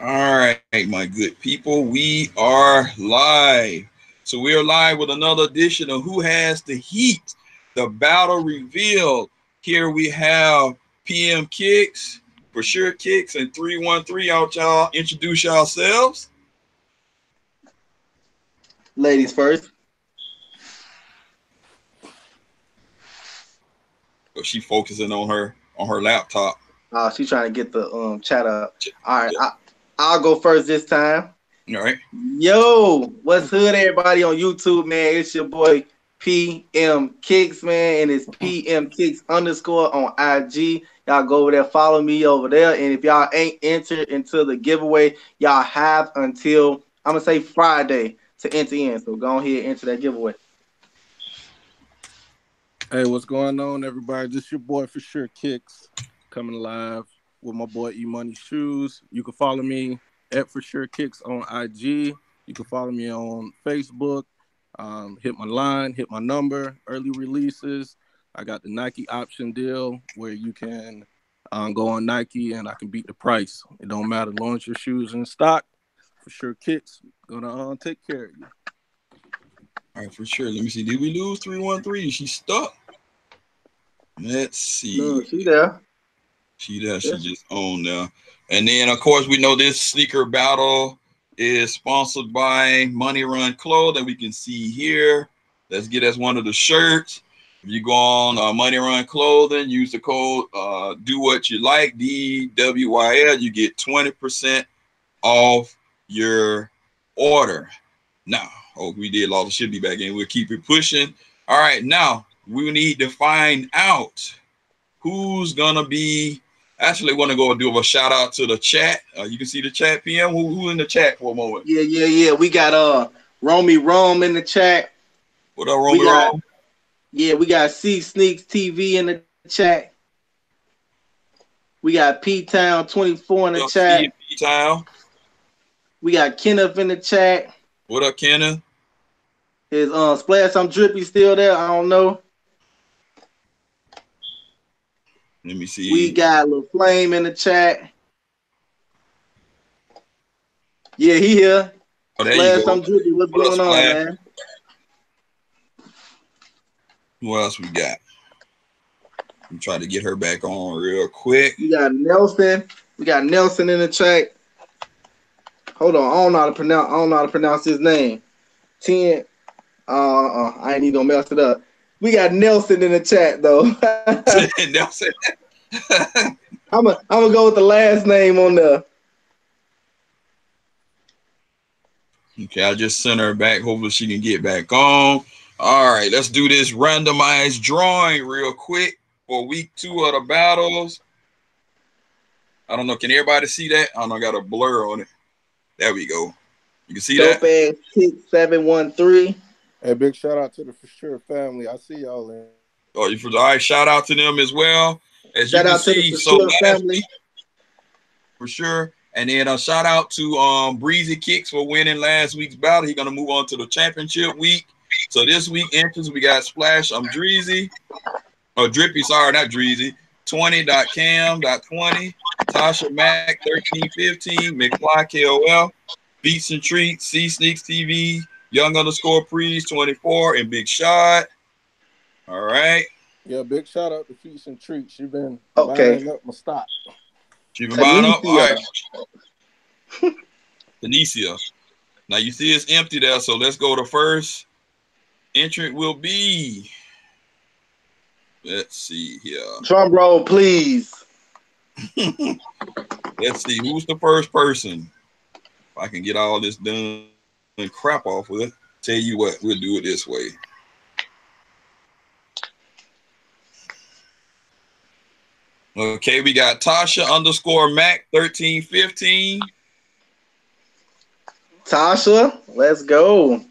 All right, my good people, we are live. So we are live with another edition of Who Has the Heat, the battle reveal. Here we have PM Kicks, for sure Kicks, and 313 out. Y'all introduce yourselves. Ladies first. But she focusing on her laptop. She's trying to get the chat up. All right, I'll go first this time. All right. Yo, what's good, everybody on YouTube, man? It's your boy PM Kicks, man, and it's PM Kicks underscore on IG. Y'all go over there, follow me over there, and if y'all ain't entered into the giveaway, y'all have until I'm gonna say Friday to enter in. So go ahead and enter that giveaway. Hey, what's going on, everybody? This your boy for sure Kicks coming live with my boy Emoneyshoes. You can follow me at for sure Kicks on IG. You can follow me on Facebook. Hit my line, hit my number. Early releases. I got the Nike option deal where you can go on Nike and I can beat the price. It don't matter. Launch your shoes in stock. For sure Kicks gonna take care of you. All right, for sure. Let me see. Did we lose 313? She's stuck. Let's see. No, she there. She does. She Yes. just on there. And then, of course, we know this sneaker battle is sponsored by Money Run Clothing. We can see here. Let's get us one of the shirts. If you go on Money Run Clothing, use the code Do What You Like, DWYL, you get 20% off your order. Now, we did a lot of should be back in. We'll keep it pushing. All right, now we need to find out who's gonna be. Actually, want to go and do a shout out to the chat. You can see the chat, PM. Who in the chat for a moment? Yeah. We got Romy Rome in the chat. What up, Romy Rome? Yeah, we got C Sneaks TV in the chat. We got P Town 24 in the chat. P Town. We got Kenneth in the chat. What up, Kenneth? His Splash I'm Drippy still there. I don't know. Let me see. We got Lil Flame in the chat. Yeah, he here. Oh, there Splash you go. I'm Drippy. What's going on, man? Who else we got? I'm trying to get her back on real quick. We got Nelson. We got Nelson in the chat. Hold on, I don't know how to pronounce his name. 10. I ain't even gonna mess it up. We got Nelson in the chat though. Nelson. I'm gonna go with the last name on the. Okay, I just sent her back. Hopefully she can get back on. All right, let's do this randomized drawing real quick for week 2 of the battles. I don't know. Can everybody see that? I don't know. I got a blur on it. There we go. You can see that? Dope 6713. Hey, big shout out to the For Sure family. I see y'all in. Oh, all right. Shout out to them as well. As Shout you can out to see, the so For Sure family. For sure. And then a shout out to Breezy Kicks for winning last week's battle. He's gonna move on to the championship week. So this week entrance, we got Splash. I'm Dreezy. Oh, Drippy, sorry, not Dreezy. 20.cam.20. Tasha Mac 1315. McFly KOL. Beats and Treats. C Sneaks TV. Young _ Prees 24 and Big Shot. All right. Yeah, big shout out to Feast and Treats. You've been Okay. buying up my stock. She been buying up. All right. Tanisha. Now you see it's empty there, so let's go to first. Entrant will be. Let's see here. Drum roll, please. Let's see who's the first person. If I can get all this done and crap off with it, tell you what, we'll do it this way. Okay, we got Tasha _ Mac 1315. Tasha, let's go.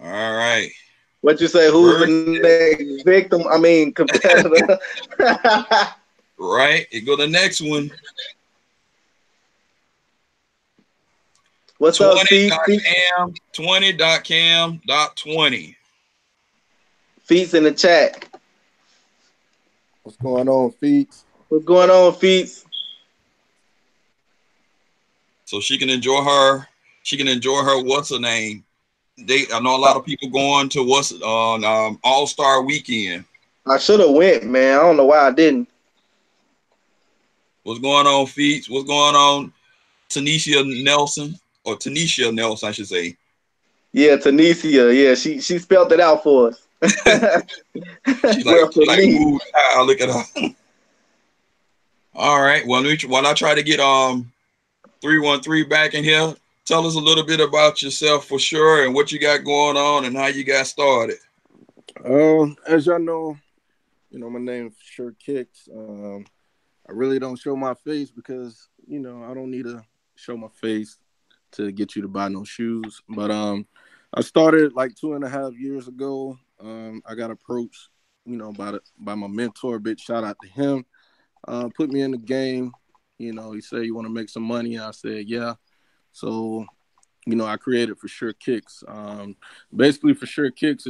All right. What you say? Who's the next victim? I mean, competitor. Right. It go the next one. What's up, Feet? 20.cam.20. Feet's in the chat. What's going on, Feet? What's going on, Feet? so she can enjoy her. She can enjoy her. What's her name? I know a lot of people going to what's on All-Star Weekend. I should have went, man. I don't know why I didn't. What's going on, Feats? What's going on, Tanisha Nelson, or Tanisha Nelson, I should say. Yeah, Tunisia. Yeah, she spelled it out for us. Well, She for like me. move. Look at her. All right. Well, while I try to get 313 back in here, tell us a little bit about yourself for sure, and what you got going on, and how you got started. As y'all know, my name for sure Kicks. I really don't show my face because I don't need to show my face to get you to buy no shoes. But I started like 2.5 years ago. I got approached, by my mentor. Big shout out to him. Put me in the game. He said, "You want to make some money?" I said, "Yeah." So I created For Sure Kicks. Basically, For Sure Kicks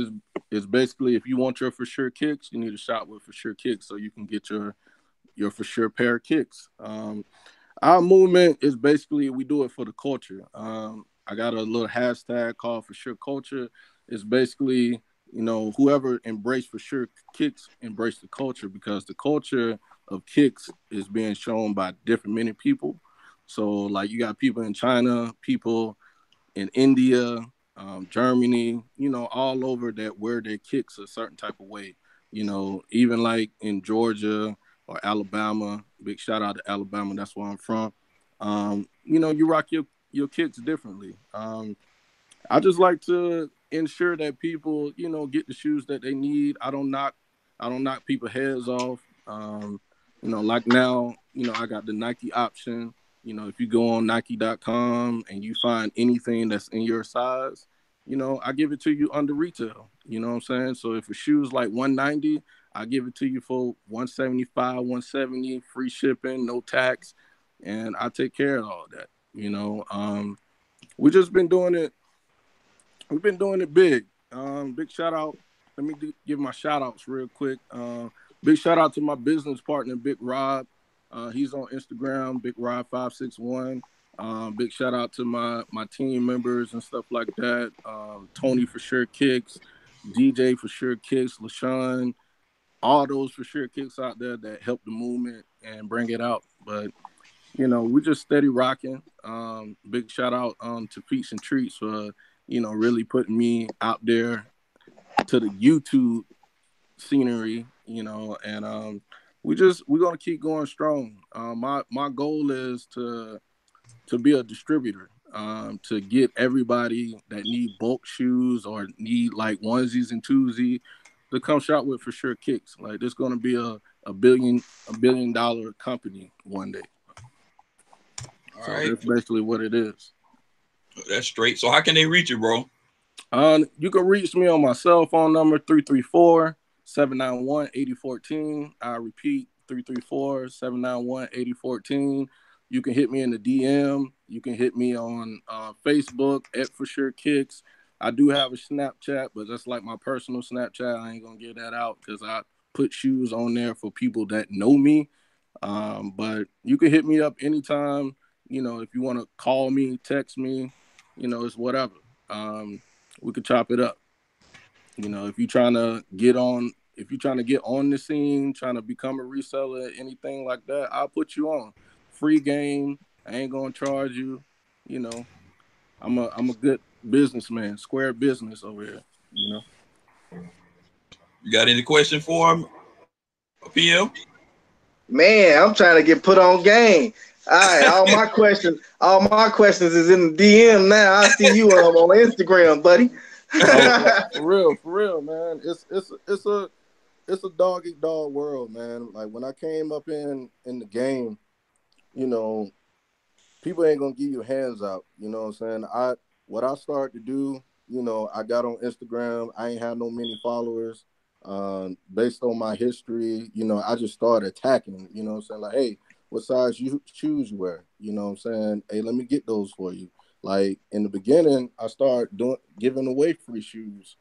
is basically, if you want your For Sure Kicks, you need to shop with For Sure Kicks so you can get your For Sure pair of kicks. Our movement is basically, we do it for the culture. I got a little hashtag called For Sure Culture. It's basically, whoever embraced For Sure Kicks embrace the culture, because the culture of kicks is being shown by different many people. So like, you got people in China, people in India, Germany, all over, that wear their kicks a certain type of way. Even like in Georgia or Alabama. Big shout out to Alabama. That's where I'm from. You rock your kicks differently. I just like to ensure that people, get the shoes that they need. I don't knock people heads off. Like now, I got the Nike option. If you go on Nike.com and you find anything that's in your size, I give it to you under retail. You know what I'm saying? So if a shoe is like 190, I give it to you for 175, 170, free shipping, no tax, and I take care of all that. We just been doing it We've been doing it big. Big shout out. Let me give my shout outs real quick. Big shout out to my business partner, Big Rob. He's on Instagram, Big Rob561. Big shout out to my team members and stuff like that. Tony For Sure Kicks, DJ For Sure Kicks, LaShawn, all those For Sure Kicks out there that help the movement and bring it out. But we just steady rocking. Big shout out to Feats and Treats for really putting me out there to the YouTube scenery. And we're gonna keep going strong. My goal is to be a distributor. To get everybody that need bulk shoes or need like onesies and twosies to come shop with For Sure Kicks. Like, this gonna be a billion dollar company one day. All So right, that's basically what it is. that's straight. So how can they reach you, bro? You can reach me on my cell phone number 334-791-8014. I repeat, 334-791-8014. You can hit me in the DM. You can hit me on Facebook at For Sure Kicks. I do have a Snapchat, but that's like my personal Snapchat. I ain't gonna give that out because I put shoes on there for people that know me. But you can hit me up anytime. If you want to call me, text me, it's whatever. We could chop it up. If you're trying to get on the scene, trying to become a reseller, anything like that, I'll put you on. Free game. I ain't gonna charge you. You know, I'm a good businessman, square business over here. You know. You got any question for him, PM? Man, I'm trying to get put on game. All right, all my questions is in the DM now. I see you on Instagram, buddy. Oh, for real, man. It's a dog eat dog world, man. Like, when I came up in the game, you know, people ain't gonna give you hands out. You know what I'm saying? What I started to do, I got on Instagram. I ain't had no many followers. Based on my history, I just started attacking. You know what I'm saying? Like, hey, what size shoes you wear? You know what I'm saying? Hey, let me get those for you. Like, in the beginning, I started giving away free shoes,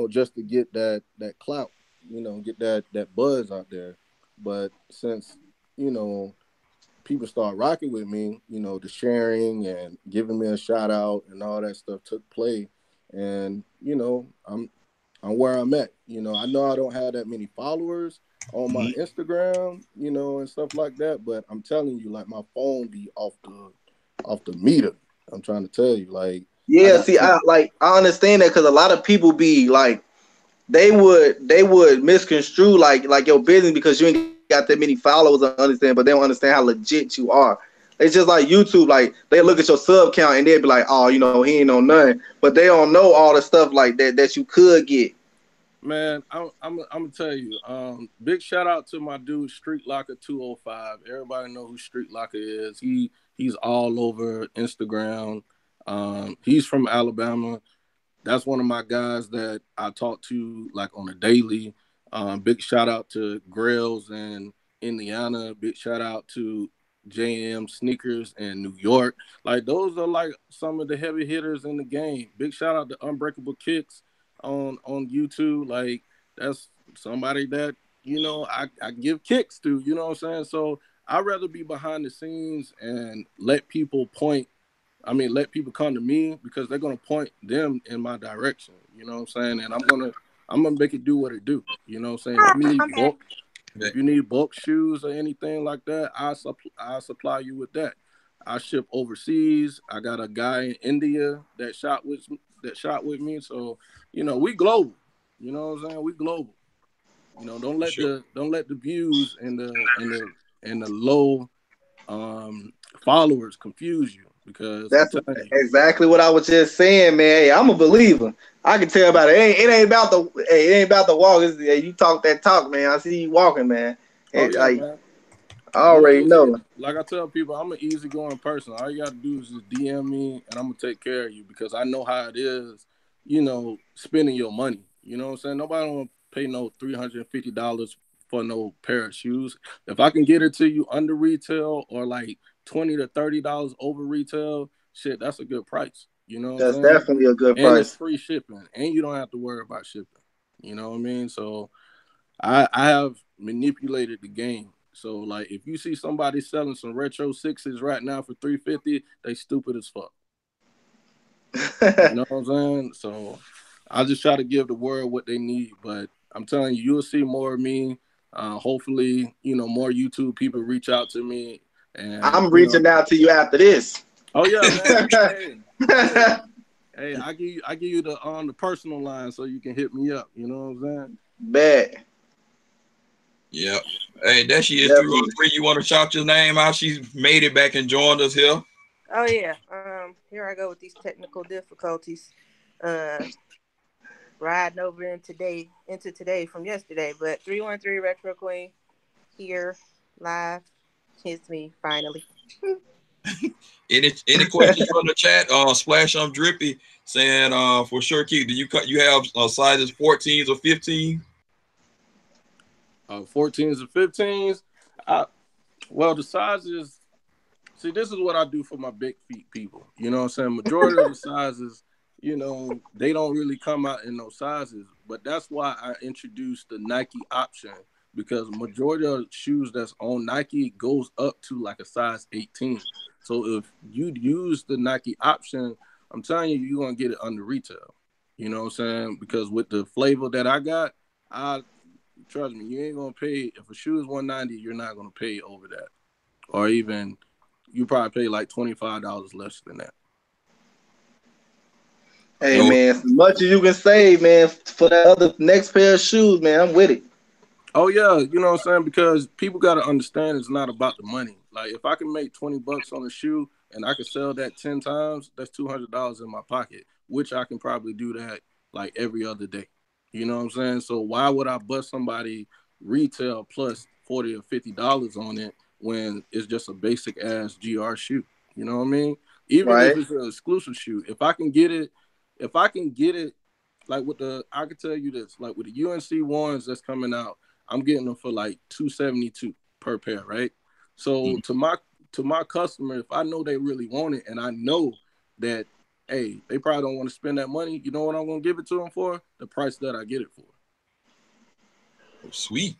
just to get that clout, get that buzz out there. But since, you know people start rocking with me, the sharing and giving me a shout out and all that stuff took play. And, I'm where I'm at. I know I don't have that many followers on my Mhm. Instagram, and stuff like that, but I'm telling you, like my phone be off the meter. I'm trying to tell you, like I Yeah, got see, I understand that because a lot of people be like they would misconstrue like your business because you ain't got that many followers. I understand, but they don't understand how legit you are. It's just like YouTube. Like they look at your sub count and they'll be like, oh, he ain't on nothing, but they don't know all the stuff like that you could get. Man, I'm gonna tell you. Big shout out to my dude Street Locker 205. Everybody know who Street Locker is. He's all over Instagram. He's from Alabama. That's one of my guys that I talk to like on a daily. Big shout out to Grails in Indiana. Big shout out to JM Sneakers in New York. Like those are like some of the heavy hitters in the game. Big shout out to Unbreakable Kicks on YouTube. Like that's somebody that I give kicks to. You know what I'm saying? So I'd rather be behind the scenes and let people come to me because they're gonna point them in my direction. You know what I'm saying? And I'm gonna make it do what it do. You know what I'm saying? Okay. If you need bulk shoes or anything like that, I supply you with that. I ship overseas. I got a guy in India that shot with me. So, we global. You know what I'm saying? We global. Don't let Sure. the views and the low um followers confuse you because I'm That's telling you. exactly what I was just saying, man. Hey, I'm a believer. I can tell about it. It ain't about it ain't about the walk. Hey, you talk that talk, man. I see you walking, man. Oh yeah, Like man. I already know. Like I tell people, I'm an easygoing person. All you got to do is just DM me, and I'm gonna take care of you because I know how it is. Spending your money. You know what I'm saying? Nobody want to pay no $350 for no pair of shoes. If I can get it to you under retail or like $20 to $30 over retail, shit, that's a good price. You know what I'm That's saying? definitely a good And it's price. free shipping, and you don't have to worry about shipping. You know what I mean? So I have manipulated the game. So like if you see somebody selling some retro sixes right now for 350, they stupid as fuck. You know what I'm saying? So I just try to give the world what they need. But I'm telling you, you'll see more of me. Hopefully, more YouTube people reach out to me. And I'm reaching out to you after this. oh yeah, man. Hey, I give you the personal line so you can hit me up. You know what I'm saying? Bet. Yeah. Hey, there she is, Definitely. 303. You want to shout your name out? She's made it back and joined us here. Oh yeah. Here I go with these technical difficulties. Uh, riding over into today from yesterday, but 313 Retro Queen here live. It's me finally. Any questions from the chat? Splash on Drippy saying for sure, Keith, do you have sizes 14s or 15s? 14s and 15s. Well, the sizes. See, this is what I do for my big feet people. You know what I'm saying? Majority of the sizes, they don't really come out in those sizes. But that's why I introduced the Nike option because majority of shoes that's on Nike goes up to like a size 18. So if you use the Nike option, I'm telling you, you're gonna get it under retail. You know what I'm saying? Because with the flavor that I got, I trust me, you ain't gonna pay if a shoe is 190, you're not gonna pay over that. Or even you probably pay like $25 less than that. Hey No. man, as much as you can save, man, for that other next pair of shoes, man, I'm with it. Oh yeah, you know what I'm saying? Because people gotta understand it's not about the money. Like if I can make $20 on a shoe and I can sell that 10 times, that's $200 in my pocket, which I can probably do that like every other day. You know what I'm saying? So why would I bust somebody retail plus $40 or $50 on it when it's just a basic ass GR shoe? You know what I mean? Even if Right, it's an exclusive shoe, if I can get it like I can tell you this, like with the UNC ones that's coming out, I'm getting them for like 272 per pair, right? So to my customer, if I know they really want it and I know that hey, they probably don't want to spend that money, you know what I'm gonna give it to them for? The price that I get it for. Sweet.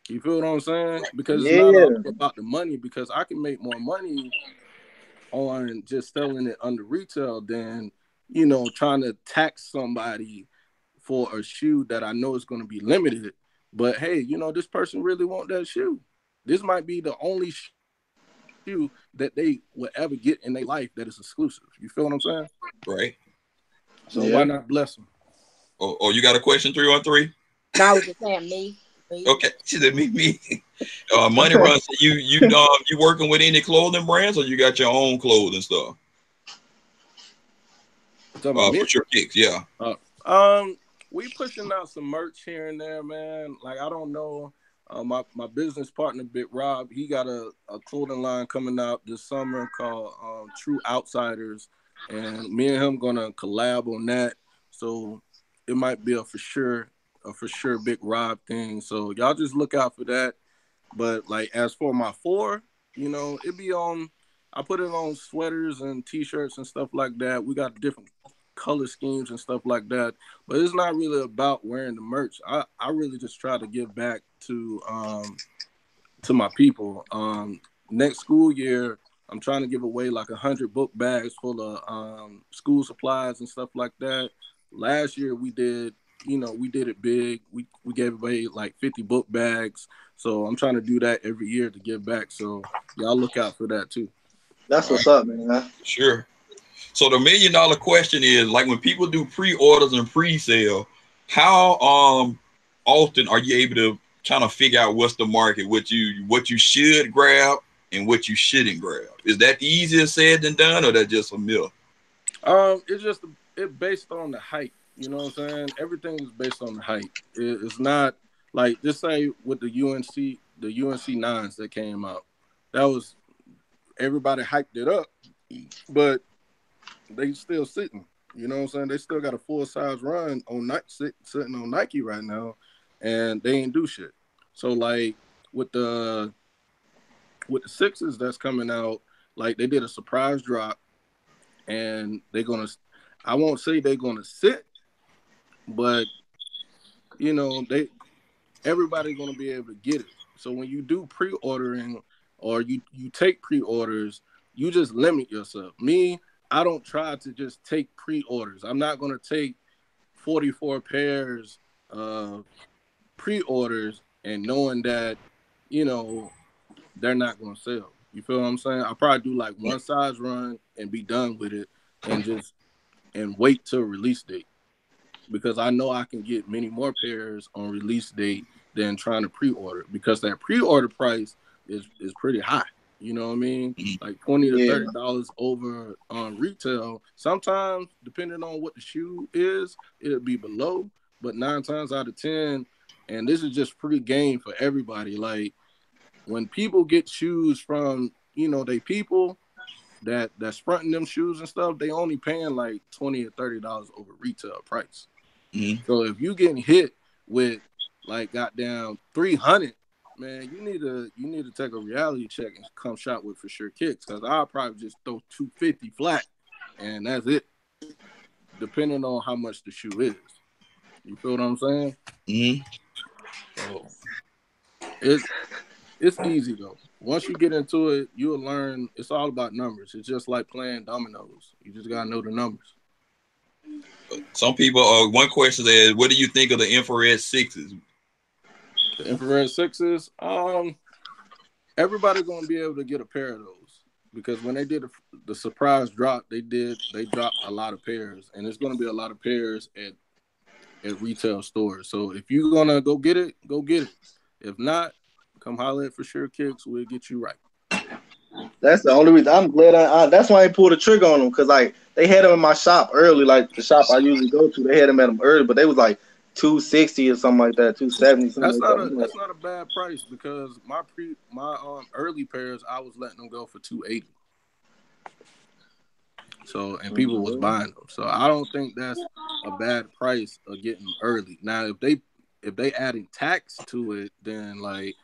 You feel what I'm saying? Because it's not all Yeah, about the money. Because I can make more money on just selling it under retail than trying to tax somebody for a shoe that I know is going to be limited. But hey, this person really want that shoe. This might be the only shoe that they will ever get in their life that is exclusive. You feel what I'm saying? Right. So why yeah. not bless them? Oh, you got a question? 313. No, I was just saying me. Okay, she said me. Money runs. You working with any clothing brands, or you got your own clothing stuff? You talking about me? For sure, kicks. Yeah. Uh, um, we pushing out some merch here and there, man. Like I don't know. My business partner, Big Rob, he got a clothing line coming out this summer called True Outsiders, and me and him gonna collab on that. So it might be a for sure Big Rob thing. So y'all just look out for that. But like as for my four, it be on. I put it on sweaters and t-shirts and stuff like that. We got different color schemes and stuff like that. But it's not really about wearing the merch. I really just try to give back to my people. Next school year, I'm trying to give away like 100 book bags full of school supplies and stuff like that. Last year we did it big. We gave away like 50 book bags. So I'm trying to do that every year to give back. So y'all look out for that too. That's All right. what's up, man. Sure. So the $1,000,000 question is, like, when people do pre-orders and pre-sale, how often are you able to kind of figure out what's the market, what you should grab and what you shouldn't grab? Is that easier said than done, or that just a myth? It's based on the height. You know what I'm saying? Everything is based on the height. It's not like, just say with the UNC nines that came out. That was, everybody hyped it up, but they still sitting. You know what I'm saying? They still got a full size run on sitting on Nike right now, and they ain't do shit. So like with the sixes that's coming out, like they did a surprise drop, and they're gonna. I won't say they're gonna sit, but everybody's gonna be able to get it. So when you do pre-ordering or you take pre-orders, you just limit yourself. Me, I don't try to just take pre-orders. I'm not gonna take 44 pairs of pre-orders and knowing that, they're not gonna sell. You feel what I'm saying? I'll probably do like one size run and be done with it and wait till release date. Because I know I can get many more pairs on release date than trying to pre-order, because that pre-order price is pretty high. You know what I mean? Like $20 to Yeah, $30 over on retail. Sometimes, depending on what the shoe is, it'll be below. But 9 times out of 10, and this is just free game for everybody. Like when people get shoes from they people that's fronting them shoes and stuff, they only paying like $20 or $30 over retail price. Mm-hmm. So if you getting hit with like goddamn 300, man, you need to take a reality check and come shop with For Sure Kicks, because I'll probably just throw 250 flat and that's it, depending on how much the shoe is. You feel what I'm saying? Mm-hmm. So it's easy though. Once you get into it, you'll learn it's all about numbers. It's just like playing dominoes. You just gotta know the numbers. Some people, one question is, what do you think of the infrared sixes? The infrared sixes, everybody gonna be able to get a pair of those, because when they did the surprise drop, they dropped a lot of pairs, and there's gonna be a lot of pairs at retail stores. So if you're gonna go get it, go get it. If not, come holler at For Sure Kicks. We'll get you right. that's the only reason. I'm glad. That's why I pulled the trigger on them, because like they had them in my shop early, like the shop I usually go to. They had them at them early, but they was like 260 or something like that, 270, something That's like not that. a I'm like, that's not a bad price, because my early pairs I was letting them go for 280. So, and people was buying them. So I don't think that's a bad price of getting them early. Now if they adding tax to it, then like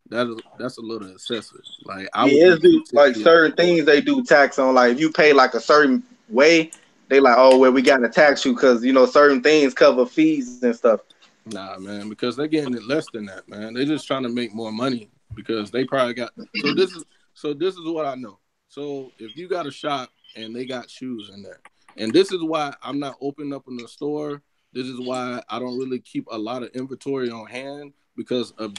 that's a little excessive. Like I would yeah, do it's do like 260 certain things they do tax on. Like if you pay like a certain way, they like, oh well, we got to tax you because certain things cover fees and stuff. Nah, man, because they're getting it less than that, man. They're just trying to make more money because they probably got. So this is what I know. So if you got a shop and they got shoes in there, and this is why I'm not opening up in the store. This is why I don't really keep a lot of inventory on hand because of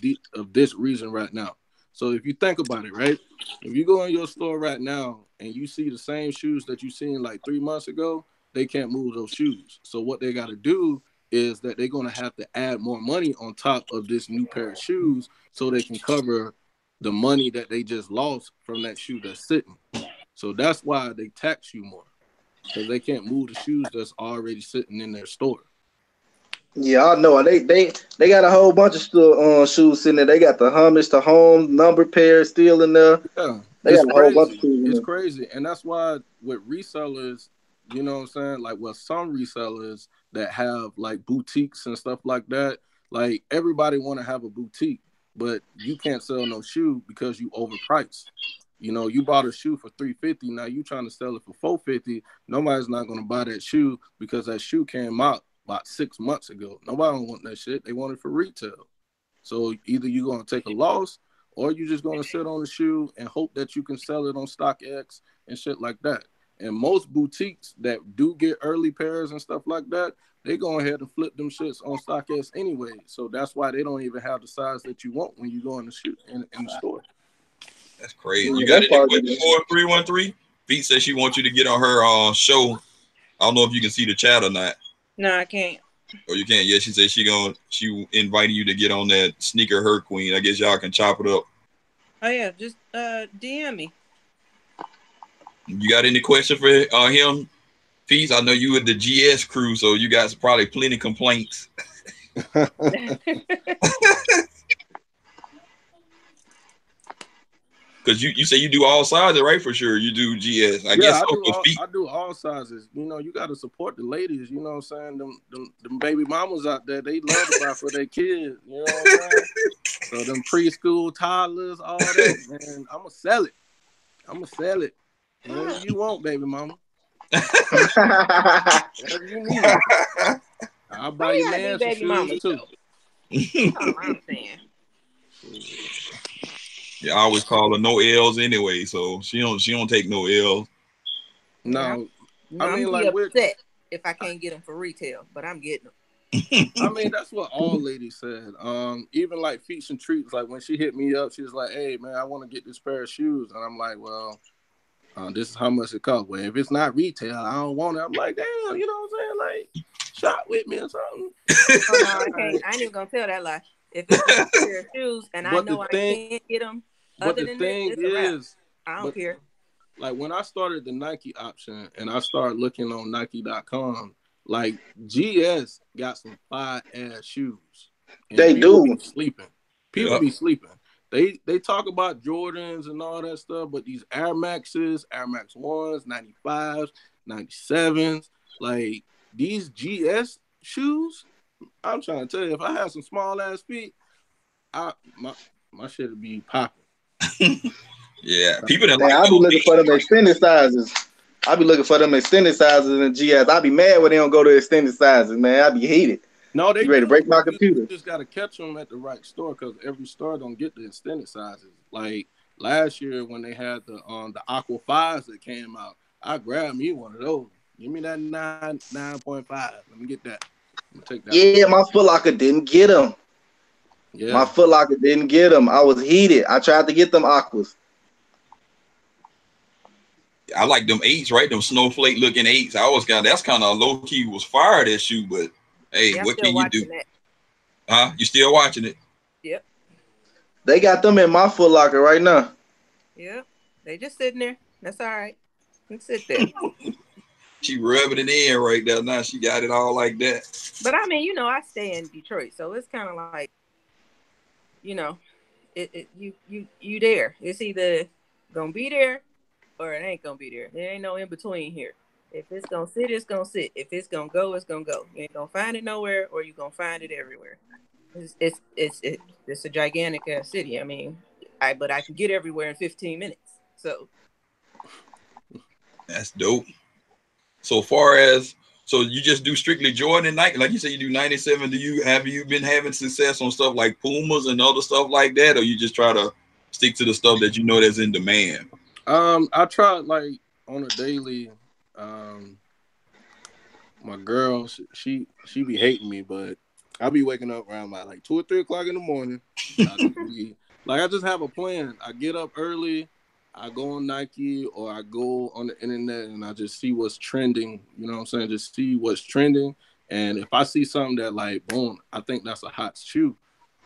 this reason right now. So if you think about it, right? If you go in your store right now and you see the same shoes that you seen like 3 months ago, they can't move those shoes. So what they got to do is that they're going to have to add more money on top of this new pair of shoes so they can cover the money that they just lost from that shoe that's sitting. So that's why they tax you more because they can't move the shoes that's already sitting in their store. Yeah, I know. They got a whole bunch of shoes in there. They got the homage to home number pair still in there. Yeah, They it's got a whole bunch of crazy. shoes in It's there. crazy. And that's why with resellers, you know what I'm saying? Like, well, some resellers that have like boutiques and stuff like that, like everybody want to have a boutique, but you can't sell no shoe because you overpriced. You know, you bought a shoe for 350, now you trying to sell it for 450. Nobody's not going to buy that shoe because that shoe came out about 6 months ago. Nobody don't want that shit. They want it for retail. So either you're going to take a loss or you're just going to sit on the shoe and hope that you can sell it on StockX and shit like that. And most boutiques that do get early pairs and stuff like that, they go ahead and flip them shits on StockX anyway. So that's why they don't even have the size that you want when you go in the shoe in the store. That's crazy. Yeah, You got that's any probably questions for 313? Pete says she wants you to get on her show. I don't know if you can see the chat or not. No, I can't. Or you can't. Yeah, she said she invited you to get on that sneaker her queen. I guess y'all can chop it up. Oh yeah, just DM me. You got any question for him, Pete? I know you with the GS crew, so you got probably plenty complaints. Because you say you do all sizes, right? For sure, you do GS. I guess Yeah, so for feet. I do all sizes. You know, you got to support the ladies. You know what I'm saying? Them baby mamas out there, they love to buy for their kids. You know what I'm saying? So them preschool toddlers, all that, man, I'ma sell it. I'ma sell it. Whatever you want, baby mama. Whatever you need. I'll buy Why your you gotta be man some baby shoes mama too. That's all I'm saying. Yeah, I always call her no L's anyway, so she don't take no L's. Yeah, No, I I'm mean be like with upset if I can't get them for retail, but I'm getting them. I mean, that's what all ladies said. Even like Feats and Treats, like when she hit me up, she was like, "Hey, man, I want to get this pair of shoes," and I'm like, "Well, this is how much it costs. Well, if it's not retail, I don't want it." I'm like, "Damn, you know what I'm saying? Like, shop with me or something." Oh no, I can't. I ain't even gonna tell that lie. If it's just a pair of shoes and I But the know I thing, can't get them but other the than this, thing it's a wrap. is, I don't but care. like when I started the Nike option and I started looking on Nike.com, like GS got some fire ass shoes, and They people do. be sleeping. People Yeah. be sleeping. They talk about Jordans and all that stuff, but these Air Maxes, Air Max 1s, 95s, 97s, like these GS shoes, I'm trying to tell you, if I had some small ass feet, I my shit would be popping. Yeah, people that Man, like I be those looking for them things. extended sizes. I be looking for them extended sizes in GS. I be mad when they don't go to extended sizes, man. I be heated. No, they You ready to do, break my but you computer? just gotta catch them at the right store because every store don't get the extended sizes. Like last year when they had the Aqua Fives that came out, I grabbed me one of those. Give me that 9.5. Let me get that. I'm gonna take that one. Yeah, my Foot Locker didn't get them. My Yeah. Foot Locker didn't get them. I was heated. I tried to get them Aquas. I like them eights, right? Them snowflake looking eights. I always got that's kind of low key was fire that shoe, but hey, Yeah, I'm what still can you do? watching that. Huh? You still watching it? Yep. They got them in my Foot Locker right now. Yep. They just sitting there. That's all right. You can sit there. She rubbing it in right there. Now she got it all like that. But I mean, I stay in Detroit, so it's kind of like, you know, you there. It's either gonna be there or it ain't gonna be there. There ain't no in between here. If it's gonna sit, it's gonna sit. If it's gonna go, it's gonna go. You ain't gonna find it nowhere, or you gonna find it everywhere. It's a gigantic city. I mean, but I can get everywhere in 15 minutes. So That's dope. So far as So you just do strictly Jordan and Nike, like you said, you do 97. Have you been having success on stuff like Pumas and other stuff like that, or you just try to stick to the stuff that you know that's in demand? I try like on a daily. My girl, she be hating me, but I be waking up around like 2 or 3 o'clock in the morning, and I just be like, I just have a plan. I get up early, I go on Nike or I go on the internet and I just see what's trending. You know what I'm saying? Just see what's trending, and if I see something that like, boom, I think that's a hot shoe,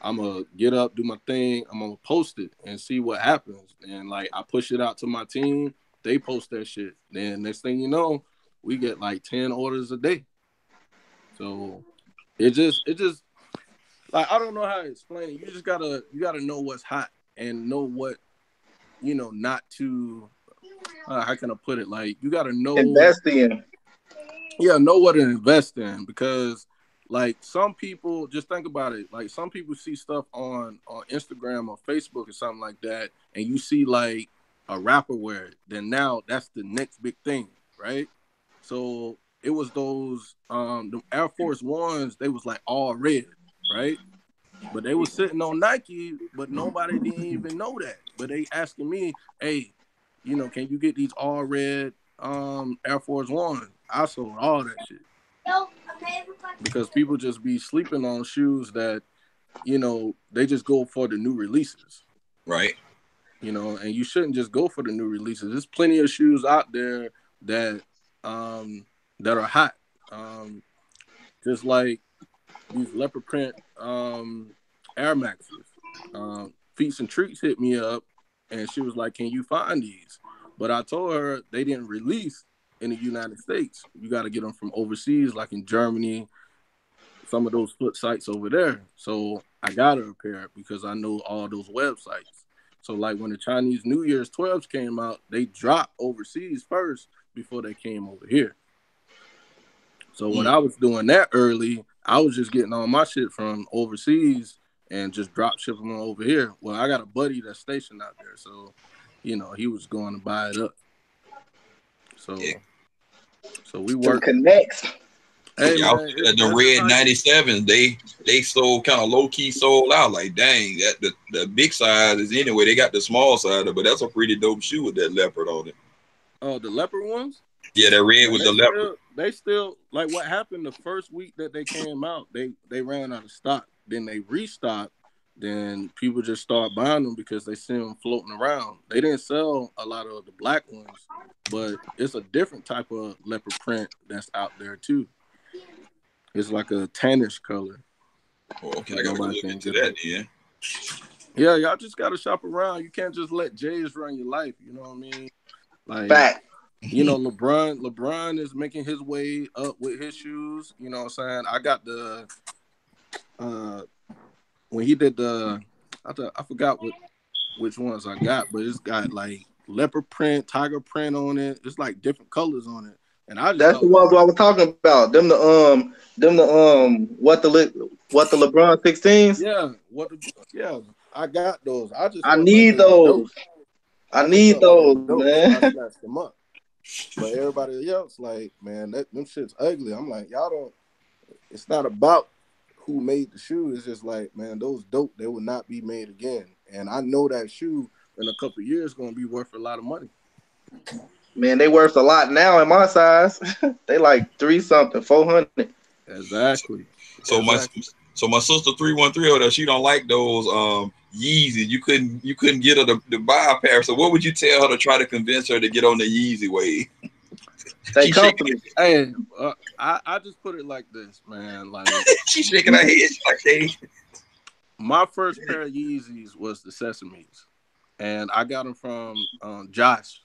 I'm gonna get up, do my thing. I'm gonna post it and see what happens, and like I push it out to my team. They post that shit. Then next thing you know, we get like 10 orders a day. So it just like, I don't know how to explain it. You gotta know what's hot and know what, not to how can I put it? Like, you gotta know, Invest in. know what to invest in, because like some people, just think about it, like some people see stuff on Instagram or Facebook or something like that, and you see like a rapper wear it, then now that's the next big thing, right? So it was those the Air Force Ones, they was like all red, right? But they was sitting on Nike, but nobody didn't even know that. But they asking me, hey, can you get these all red Air Force Ones? I sold all that shit. Because people just be sleeping on shoes that, they just go for the new releases. Right. And you shouldn't just go for the new releases. There's plenty of shoes out there that that are hot. Just like these leopard print Air Maxes. Feats and Treats hit me up and she was like, can you find these? But I told her they didn't release in the United States. You got to get them from overseas, like in Germany, some of those foot sites over there. So I got her a pair because I know all those websites. So like when the Chinese New Year's 12s came out, they dropped overseas first before they came over here. So when I was doing that early, I was just getting all my shit from overseas and just drop shipping them over here. Well, I got a buddy that's stationed out there, so he was going to buy it up. So we work. Connects. Hey man, the red 97s, they sold kind of low key sold out. Like, dang, that the big size is anyway. They got the small side, but that's a pretty dope shoe with that leopard on it. Oh, the leopard ones? Yeah, that red was the leopard. They still, like, what happened the first week that they came out, they ran out of stock. Then they restocked. Then people just start buying them because they see them floating around. They didn't sell a lot of the black ones, but it's a different type of leopard print that's out there too. It's like a tannish color. Oh, okay, I gotta look into that, yeah. Yeah, y'all just gotta shop around. You can't just let Jays run your life. You know what I mean? Like, fact. LeBron is making his way up with his shoes. You know what I'm saying? I got the when he did the I forgot which ones I got, but it's got like leopard print, tiger print on it. It's like different colors on it. And That's the ones I was talking about. Them the what the LeBron 16s? Yeah, I got those. I need those. I need those, man. So I snatched them up. But everybody else, like, man, them shit's ugly. I'm like, y'all don't. It's not about who made the shoe. It's just like, man, those dope. They will not be made again. And I know that shoe in a couple of years going to be worth a lot of money. Man, they worth a lot now in my size. They like 3-something, 400. Exactly. So my sister 313, she don't like those Yeezys. You couldn't get her to buy a pair. So what would you tell her to try to convince her to get on the Yeezy wave? They comfortable. Hey, I just put it like this, man. Like, she's shaking her head like, hey. My first pair of Yeezys was the Sesames, and I got them from Josh.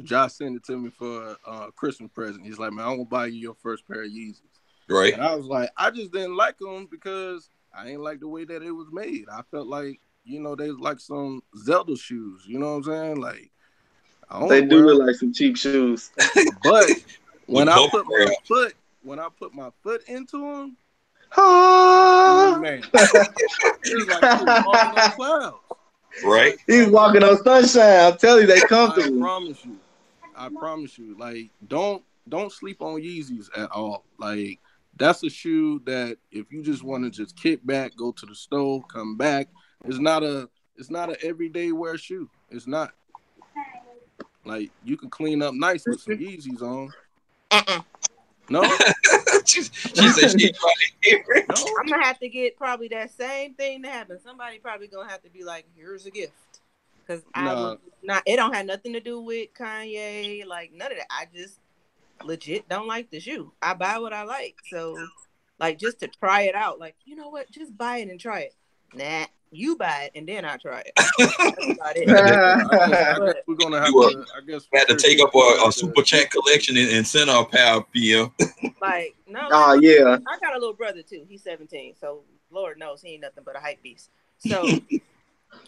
Josh sent it to me for a Christmas present. He's like, man, I'm gonna buy you your first pair of Yeezys. Right. And I was like, I just didn't like them because I ain't like the way that it was made. I felt like, they was like some Zelda shoes. You know what I'm saying? Like, they do look like some cheap shoes. But when I put my foot into them, man, it was like he was walking on clouds. Right. He's walking on sunshine. I'm telling you, they comfortable. I promise you. Like, don't don't sleep on Yeezys at all. Like that's a shoe that if you just want to just kick back, go to the store, come back, it's not a everyday wear shoe. It's not. Like you can clean up nice with some Yeezys on. No, she said she ain't trying to hear it. no. I'm gonna have to get probably that same thing to happen. Somebody probably gonna have to be like, "Here's a gift," because I Nah. would not. It don't have nothing to do with Kanye, like none of that. I just legit don't like the shoe. I buy what I like, so like just to try it out. Like you know what? Just buy it and try it. Nah, you buy it and then I try it. That's about it. I guess we're gonna have You, to. I guess had to for take sure up we're gonna a have super to- chat collection and send her a pal PM. Like no, Oh like, yeah. I got a little brother too. He's 17, so Lord knows he ain't nothing but a hype beast. So.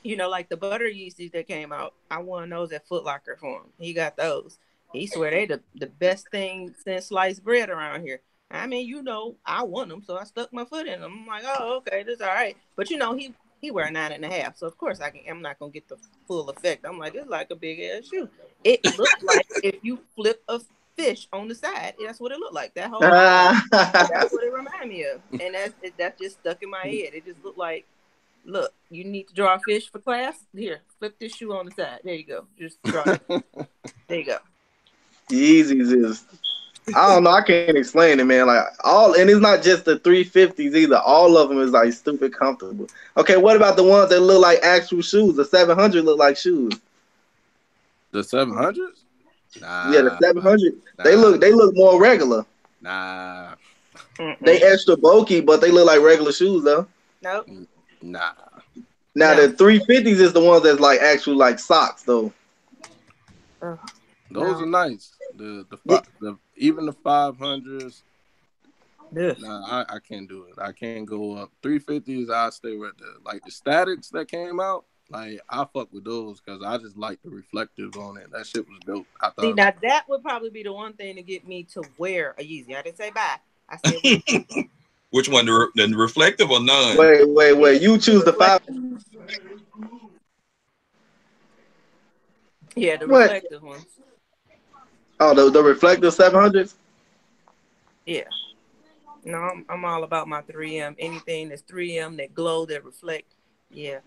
You know, like the butter Yeezys that came out, I won those at Foot Locker for him. He got those. He swear they the best thing since sliced bread around here. I mean, you know, I won them, so I stuck my foot in them. I'm like, oh, okay, this is all right. But you know, he wear 9.5, so of course I'm not gonna get the full effect. I'm like, it's like a big ass shoe. It looked like if you flip a fish on the side, that's what it looked like. That whole that's what it reminded me of, and that's just stuck in my head. It just looked like. Look, you need to draw a fish for class? Here, flip this shoe on the side. There you go. Just draw it. There you go. Yeezys is, I don't know, I can't explain it, man. Like and it's not just the 350s either. All of them is like stupid comfortable. Okay, what about the ones that look like actual shoes? The 700 look like shoes. The 700s? Yeah, the Nah. 700. Nah. They look more regular. Nah. They extra bulky, but they look like regular shoes though. Nope. Nah. Now No. the 350s is the ones that's like actual like socks though. Those are nice. The even the 500s. Yes. Nah, I can't do it. I can't go up. 350s, I stay right there. Like the statics that came out, like I fuck with those because I just like the reflective on it. That shit was dope. I thought. See, now that would probably be the one thing to get me to wear a Yeezy. I didn't say buy. I said Which one, the reflective or none? Wait. You choose the 5. Yeah, the What? reflective ones. Oh, the reflective 700s. Yeah. No, I'm all about my 3M. Anything that's 3M that glow, that reflect. Yeah.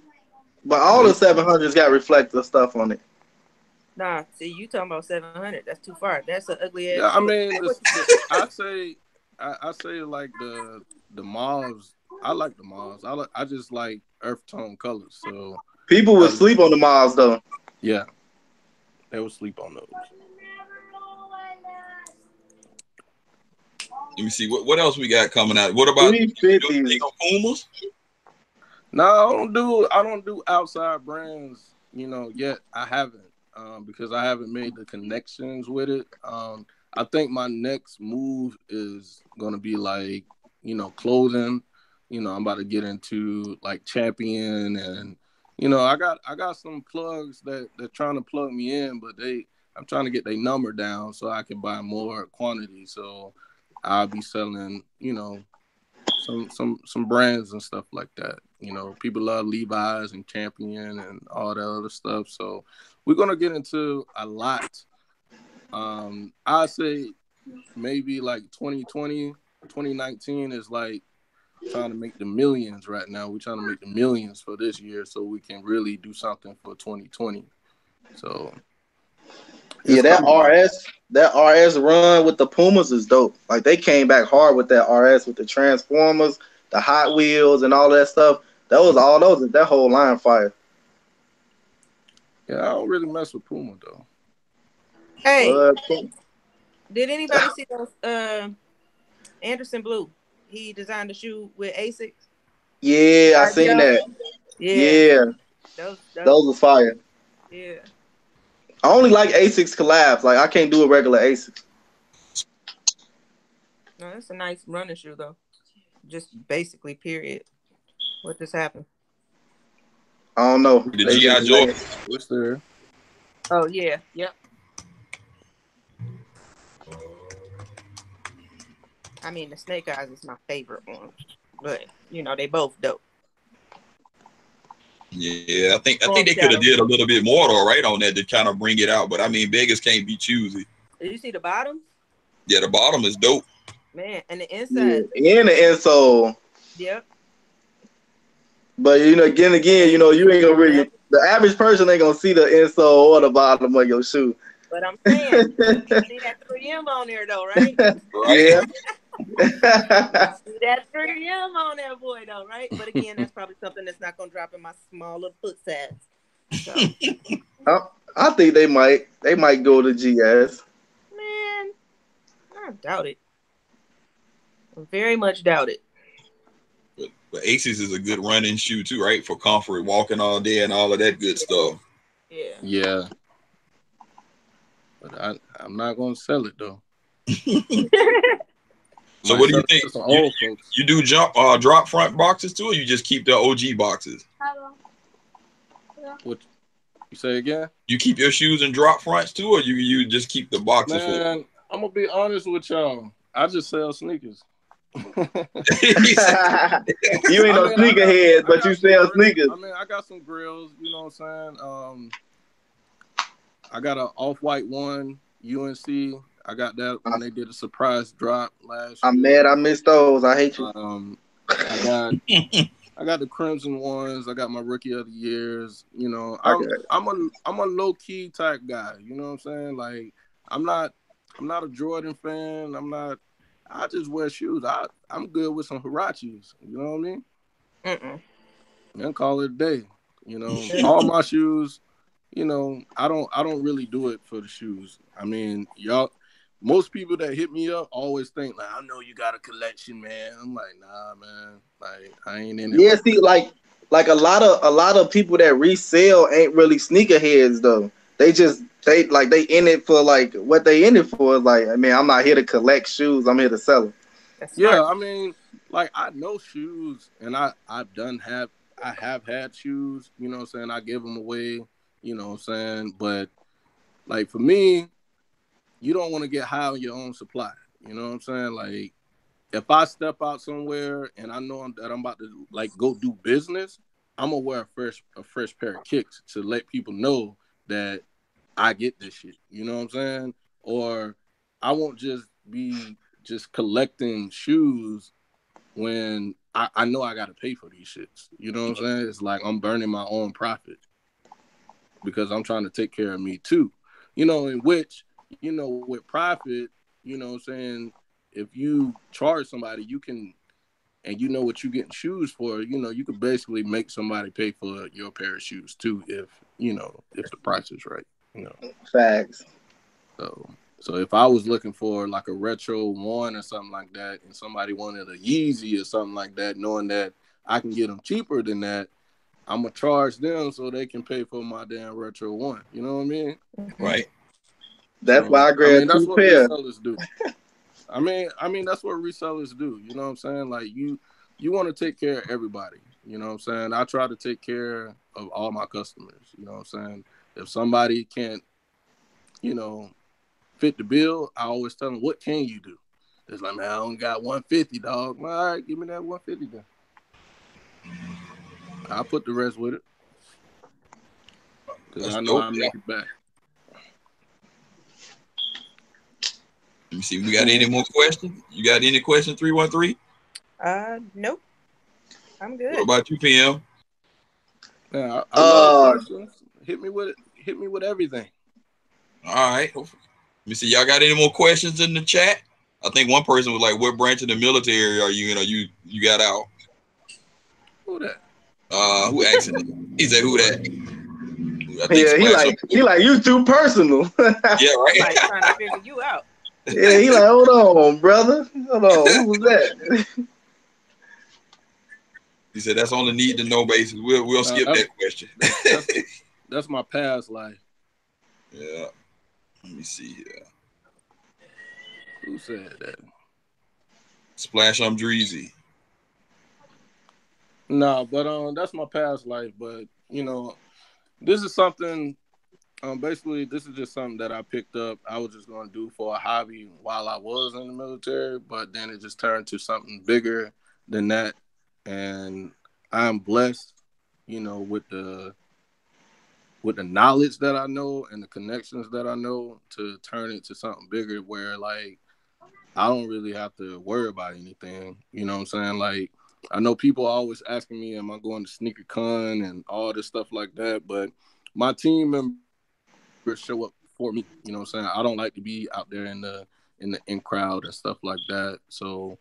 But all the 700s got reflective stuff on it. Nah, see, you talking about 700. That's too far. That's an ugly ass Yeah, I shoe. mean, I say like the mauves. I like the mauves. I just like earth tone colors. So People would sleep on the Mars though. yeah, they would sleep on those. Let me see what else we got coming out. What about 350s? Pumas? No, I don't do outside brands, yet. I haven't because I haven't made the connections with it. I think my next move is gonna be like, clothing. I'm about to get into like Champion and I got some plugs that they're trying to plug me in, but I'm trying to get their number down so I can buy more quantity. So I'll be selling, some brands and stuff like that. People love Levi's and Champion and all that other stuff. So we're gonna get into a lot. I say maybe like 2020, 2019 is like trying to make the millions right now. We're trying to make the millions for this year so we can really do something for 2020. So yeah, that RS run with the Pumas is dope. Like they came back hard with that RS with the Transformers, the Hot Wheels, and all that stuff. That whole line fire. Yeah, I don't really mess with Puma though. Hey, did anybody see those? Anderson Blue. He designed a shoe with Asics. Yeah, I seen that. Yeah. Those was fire. Yeah. I only like Asics collabs. Like I can't do a regular Asics. No, that's a nice running shoe though. Just basically, period. What just happened? I don't know. The G.I. Joe. What's there? Oh yeah, yep. I mean, the Snake Eyes is my favorite one, but they both dope. Yeah, I think they could have did a little bit more though, right, on that to kind of bring it out. But I mean, beggars can't be choosy. Did you see the bottoms? Yeah, the bottom is dope. Man, and the Yeah, inside. and the insole. Yep. But again, And you ain't gonna yep. really. The average person ain't gonna see the insole or the bottom of your shoe. But I'm saying you see that 3M on there though, right? Right. Yeah. You see that 3M on that boy though, right? But again, that's probably something that's not gonna drop in my smaller foot size. So I, I think they might. They might go to GS. man, I doubt it. I very much doubt it. But Aces is a good running shoe too, right? For comfort, walking all day and all of that good stuff. Yeah. Yeah, but I'm not gonna sell it though. So Might what do you sell it think? to some You old folks. you do drop front boxes too, or you just keep the OG boxes? What you say again? You keep your shoes in drop fronts too, or you just keep the boxes for? Man, I'm gonna be honest with y'all. I just sell sneakers. He said, You ain't I no mean, sneakerhead, I but you got some sell sneakers. I mean, I got some grills. You know what I'm saying? I got an off-white one, UNC. I got that when they did a surprise drop last I'm year. mad I missed those. I hate you. I got I got the crimson ones. I got my rookie of the years. You know, I I'm a low key type guy. You know what I'm saying? Like I'm not a Jordan fan. I just wear shoes. I'm good with some Hirachis. You know what I mean? And call it a day. You know, all my shoes. You know, I don't really do it for the shoes. I mean, y'all. Most people that hit me up always think like, I know you got a collection, man. I'm like, nah, man. Like, I ain't in it Yeah, like see, that. like a lot of people that resell ain't really sneakerheads though. They in it for like what they in it for is like, I mean, I'm not here to collect shoes. I'm here to sell them. That's Yeah, smart. I mean, like I know shoes, and I have had shoes. You know what I'm saying? I give them away. You know what I'm saying? But like for me, you don't want to get high on your own supply. You know what I'm saying? Like if I step out somewhere and I know that I'm about to like go do business, I'm gonna wear a fresh pair of kicks to let people know that I get this shit. You know what I'm saying? Or I won't just be just collecting shoes when I know I gotta pay for these shits. You know what I'm saying? It's like I'm burning my own profit because I'm trying to take care of me too. You know, in which, with profit, you know what I'm saying, if you charge somebody, you can, and you know what you're getting shoes for, you could basically make somebody pay for your pair of shoes too if the price is right, you know. Facts. So if I was looking for like a retro one or something like that, and somebody wanted a Yeezy or something like that, knowing that I can get them cheaper than that, I'm gonna charge them so they can pay for my damn retro one. You know what I mean? right. That's So why I I grabbed mean that's two what pair. resellers do. I mean that's what resellers do. You know what I'm saying? Like you want to take care of everybody. You know what I'm saying? I try to take care of all my customers. You know what I'm saying? If somebody can't, you know, fit the bill, I always tell them, what can you do? It's like, man, I only got 150, dog. Well, all right, give me that 150 then. I'll put the rest with it because That's I know dope. I'll Yeah. make it back. Let me see. We got any more questions? You got any questions? 313. Nope. I'm What good. about you, PM? Man, I love Uh, questions. Hit me with it. Hit me with everything. All right. Let me see. Y'all got any more questions in the chat? I think one person was like, "What branch of the military are you? You got out." Who that? Who asked it? He said, "Who that?" I think yeah, he Splash. like he like you too personal. Yeah, right. Somebody trying to figure you out. Yeah, he like, hold on, brother. Hold on, who was that? He said that's on the need to know basis. We'll No, skip that question. that's my past life. Yeah. Let me see here. Who said that? Splash, I'm Dreezy. No, but that's my past life. But this is something. Basically, this is just something that I picked up. I was just going to do for a hobby while I was in the military, but then it just turned to something bigger than that. And I'm blessed, with the knowledge that I know and the connections that I know to turn it to something bigger. Where like I don't really have to worry about anything. You know what I'm saying? Like, I know people are always asking me, am I going to sneaker con and all this stuff like that? But my team members show up for me. You know what I'm saying? I don't like to be out there in crowd and stuff like that. So,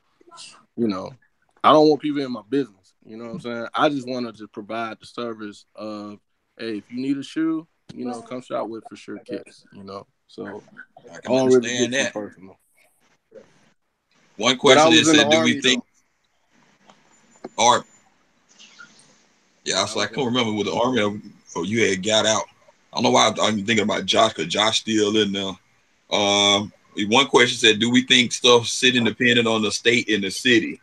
you know, I don't want people in my business. You know what I'm saying? I just want to just provide the service of, hey, if you need a shoe, you know, come shop with For Sure Kicks. You know, so I I can don't really understand get too that. personal. One But I question was is in the said, do we army think, though. or yeah, I Yeah, was I was like, I in can't the remember army. with the army or you had got out. I don't know why I'm thinking about Josh because Josh still in there. One question said, do we think stuff sitting dependent on the state and the city?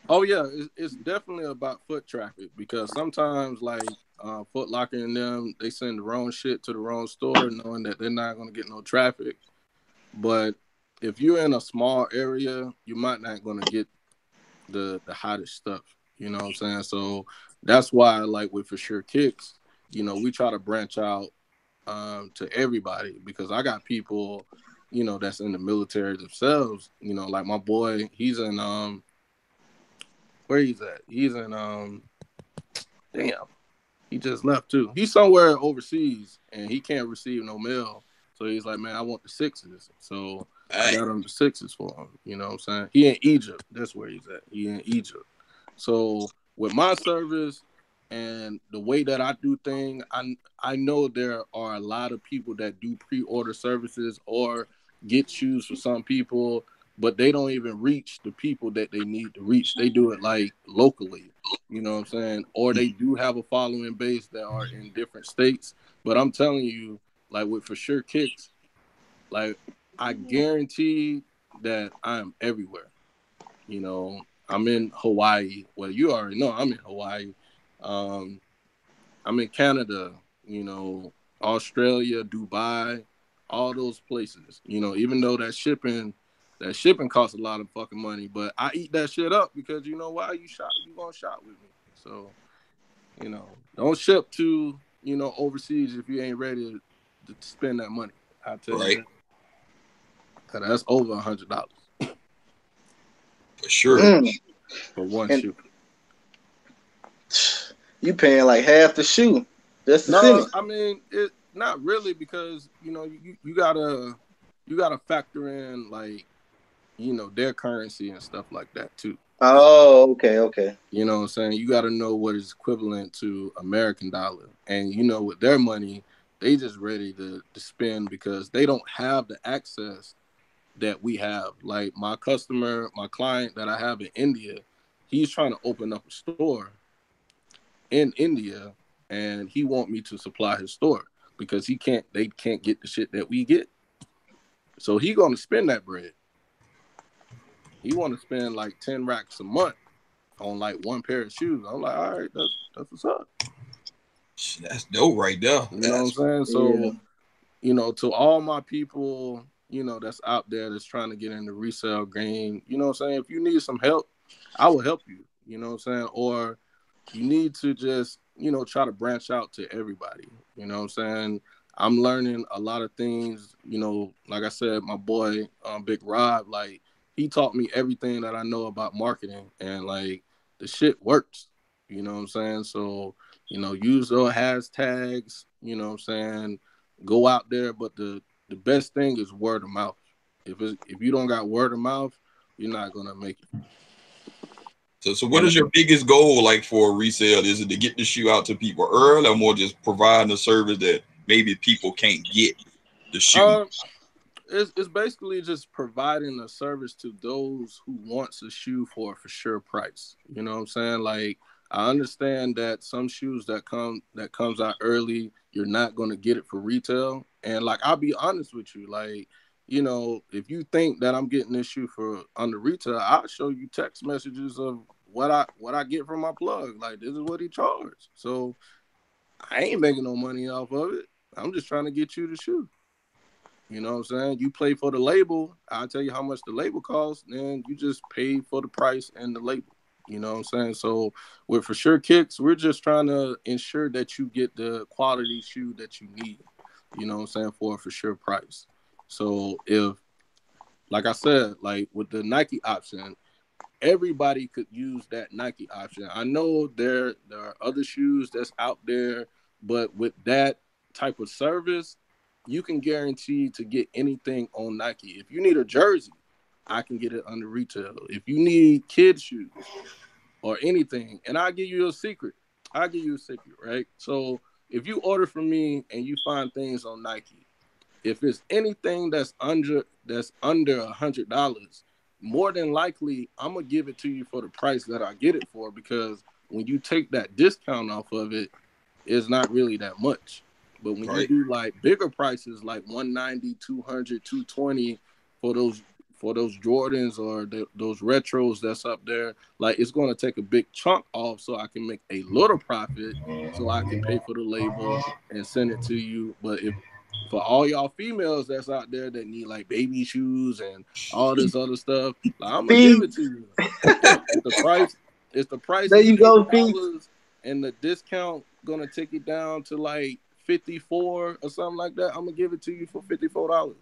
Oh yeah, it's definitely about foot traffic because sometimes like Foot Locker and them, they send the wrong shit to the wrong store, knowing that they're not gonna get no traffic. But if you're in a small area, you might not gonna get the hottest stuff. You know what I'm saying? So that's why, like with For Sure Kicks, you know, we try to branch out to everybody because I got people, you know, that's in the military themselves. You know, like my boy, he's in where he's at. He's in damn, he just left too. He's somewhere overseas and he can't receive no mail. So he's like, man, I want the sixes. So I Hey, got him the sixes for him. You know what I'm saying? He in Egypt. That's where he's at. He in Egypt. So with my service and the way that I do things, I know there are a lot of people that do pre-order services or get shoes for some people, but they don't even reach the people that they need to reach. They do it like locally. You know what I'm saying? Or they do have a following base that are in different states. But I'm telling you, like with For Sure Kicks, like I guarantee that I am everywhere. You know, I'm in Hawaii. Well, you already know I'm in Hawaii. Um, I'm in Canada, you know, Australia, Dubai, all those places. You know, even though that shipping costs a lot of fucking money, but I eat that shit up because you know why you gonna shop with me. So, you know, don't ship to, you know, overseas if you ain't ready to spend that money. I'll tell you right, that. Cause that's over $100 for sure. Mm. for one And shoe. you paying like half the shoe just to send No, it. I mean it not really because you know you gotta factor in like you know their currency and stuff like that too. Oh, okay, okay. You know what I'm saying? You got to know what is equivalent to American dollar, and you know with their money they just ready to spend because they don't have the access that we have. Like my client that I have in India, he's trying to open up a store in India and he want me to supply his store because they can't get the shit that we get. So he gonna spend that bread. He wanna spend like 10 racks a month on like one pair of shoes. I'm like, all right, that's what's up. That's dope right there. You know what I'm That's saying? Yeah. So, you know, to all my people, you know, that's out there that's trying to get in the resale game, you know what I'm saying? If you need some help, I will help you. You know what I'm saying? Or you need to just, you know, try to branch out to everybody. You know what I'm saying? I'm learning a lot of things, you know, like I said, my boy, Big Rob, like, he taught me everything that I know about marketing and like the shit works. You know what I'm saying? So, you know, use those hashtags, you know what I'm saying? Go out there, but the best thing is word of mouth. If you don't got word of mouth, you're not gonna make it. so. What And is your biggest goal like for resale? Is it to get the shoe out to people early, or more just providing a service that maybe people can't get the shoe? um, it's basically just providing a service to those who wants a shoe for sure price. You know what I'm saying? Like I understand that some shoes that comes out early, you're not gonna get it for retail. And like I'll be honest with you, like you know, if you think that I'm getting this shoe for under retail, I'll show you text messages of what I get from my plug. Like this is what he charged. So I ain't making no money off of it. I'm just trying to get you the shoe. You know what I'm saying? You play for the label. I'll tell you how much the label costs, then you just pay for the price and the label. You know what I'm saying? So with For Sure Kicks, we're just trying to ensure that you get the quality shoe that you need. You know what I'm saying? For sure price. So if like I said, like with the Nike option, everybody could use that Nike option. I know there are other shoes that's out there, but with that type of service, you can guarantee to get anything on Nike. If you need a jersey, I can get it under retail. If you need kids shoes or anything, and I'll give you a secret. I'll give you a secret, right? So if you order from me and you find things on Nike, if it's anything that's under $100, more than likely I'm gonna give it to you for the price that I get it for, because when you take that discount off of it, it's not really that much. But when you Right. do like bigger prices, like 190, 200, 220 for those Jordans or those retros that's up there, like it's going to take a big chunk off so I can make a little profit, so I can pay for the label and send it to you. But if for all y'all females that's out there that need like baby shoes and all this other stuff, like I'm gonna give Feet. it to you. If the price There is you go, feet. $80 and the discount gonna take it down to like 54 or something like that, I'm gonna give it to you for $54.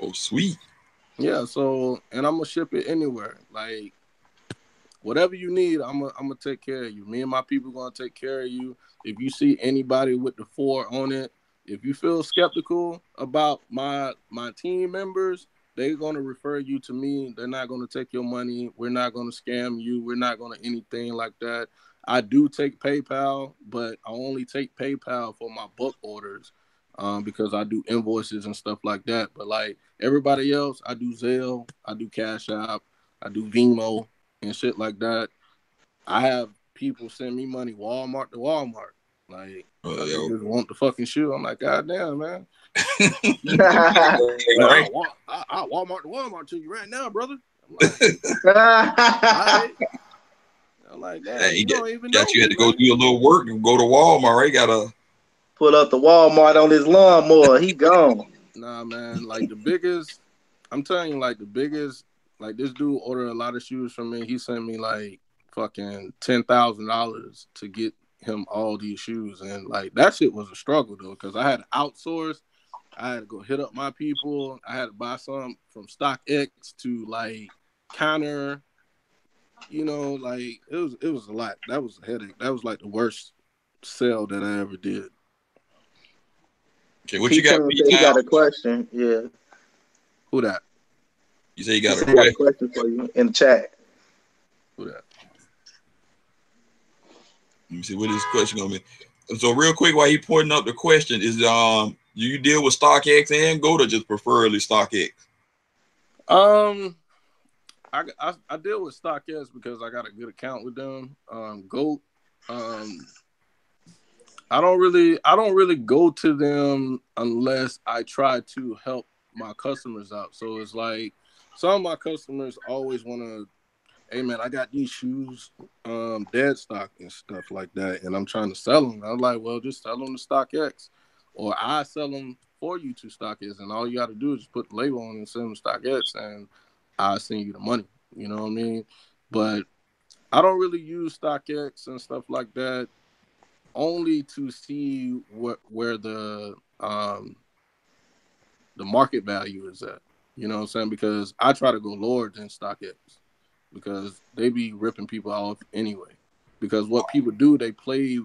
Oh, sweet. Yeah, so and I'm gonna ship it anywhere. Like whatever you need, I'm gonna take care of you. Me and my people gonna take care of you. If you see anybody with the 4 on it, if you feel skeptical about my team members, they're gonna refer you to me. They're not gonna take your money. We're not gonna scam you. We're not gonna anything like that. I do take PayPal, but I only take PayPal for my bulk orders, because I do invoices and stuff like that. But like everybody else, I do Zelle, I do Cash App, I do Venmo and shit like that. I have people send me money Walmart to Walmart, like because they Yo. just want the fucking shoe. I'm like, God damn, man. Like, Right. I'll Walmart to Walmart to you right now, brother. I'm like, all right. I'm like, damn, Hey, you don't even know got you had me, to go man. do a little work and go to Walmart. Right? Gotta. Pull up the Walmart on his lawnmower. He gone. Nah, man. Like the biggest, I'm telling you, like the biggest, like this dude ordered a lot of shoes from me. He sent me like fucking $10,000 to get him all these shoes, and like that shit was a struggle though, because I had to outsource. I had to go hit up my people. I had to buy some from StockX to like counter. Like it was a lot. That was a headache. That was like the worst sale that I ever did. Okay, what you got, P-Town P said he Town? got a question. Yeah. Who that? You say you He got a said he got a question. question for you in the chat. Who that? Let me see what his question gonna be. So real quick, while he pointing up the question, is do you deal with StockX and Go to just preferably StockX? Um, I deal with StockX because I got a good account with them. Goat. Um, I don't really go to them unless I try to help my customers out. So it's like some of my customers always want to, hey man, I got these shoes, dead stock and stuff like that, and I'm trying to sell them. I'm like, well, just sell them to StockX, or I sell them for you to StockX, and all you got to do is just put the label on and send them to StockX, and I send you the money. You know what I mean? But I don't really use StockX and stuff like that, only to see where the market value is at. You know what I'm saying? Because I try to go lower than StockX because they be ripping people off anyway. Because what people do, they play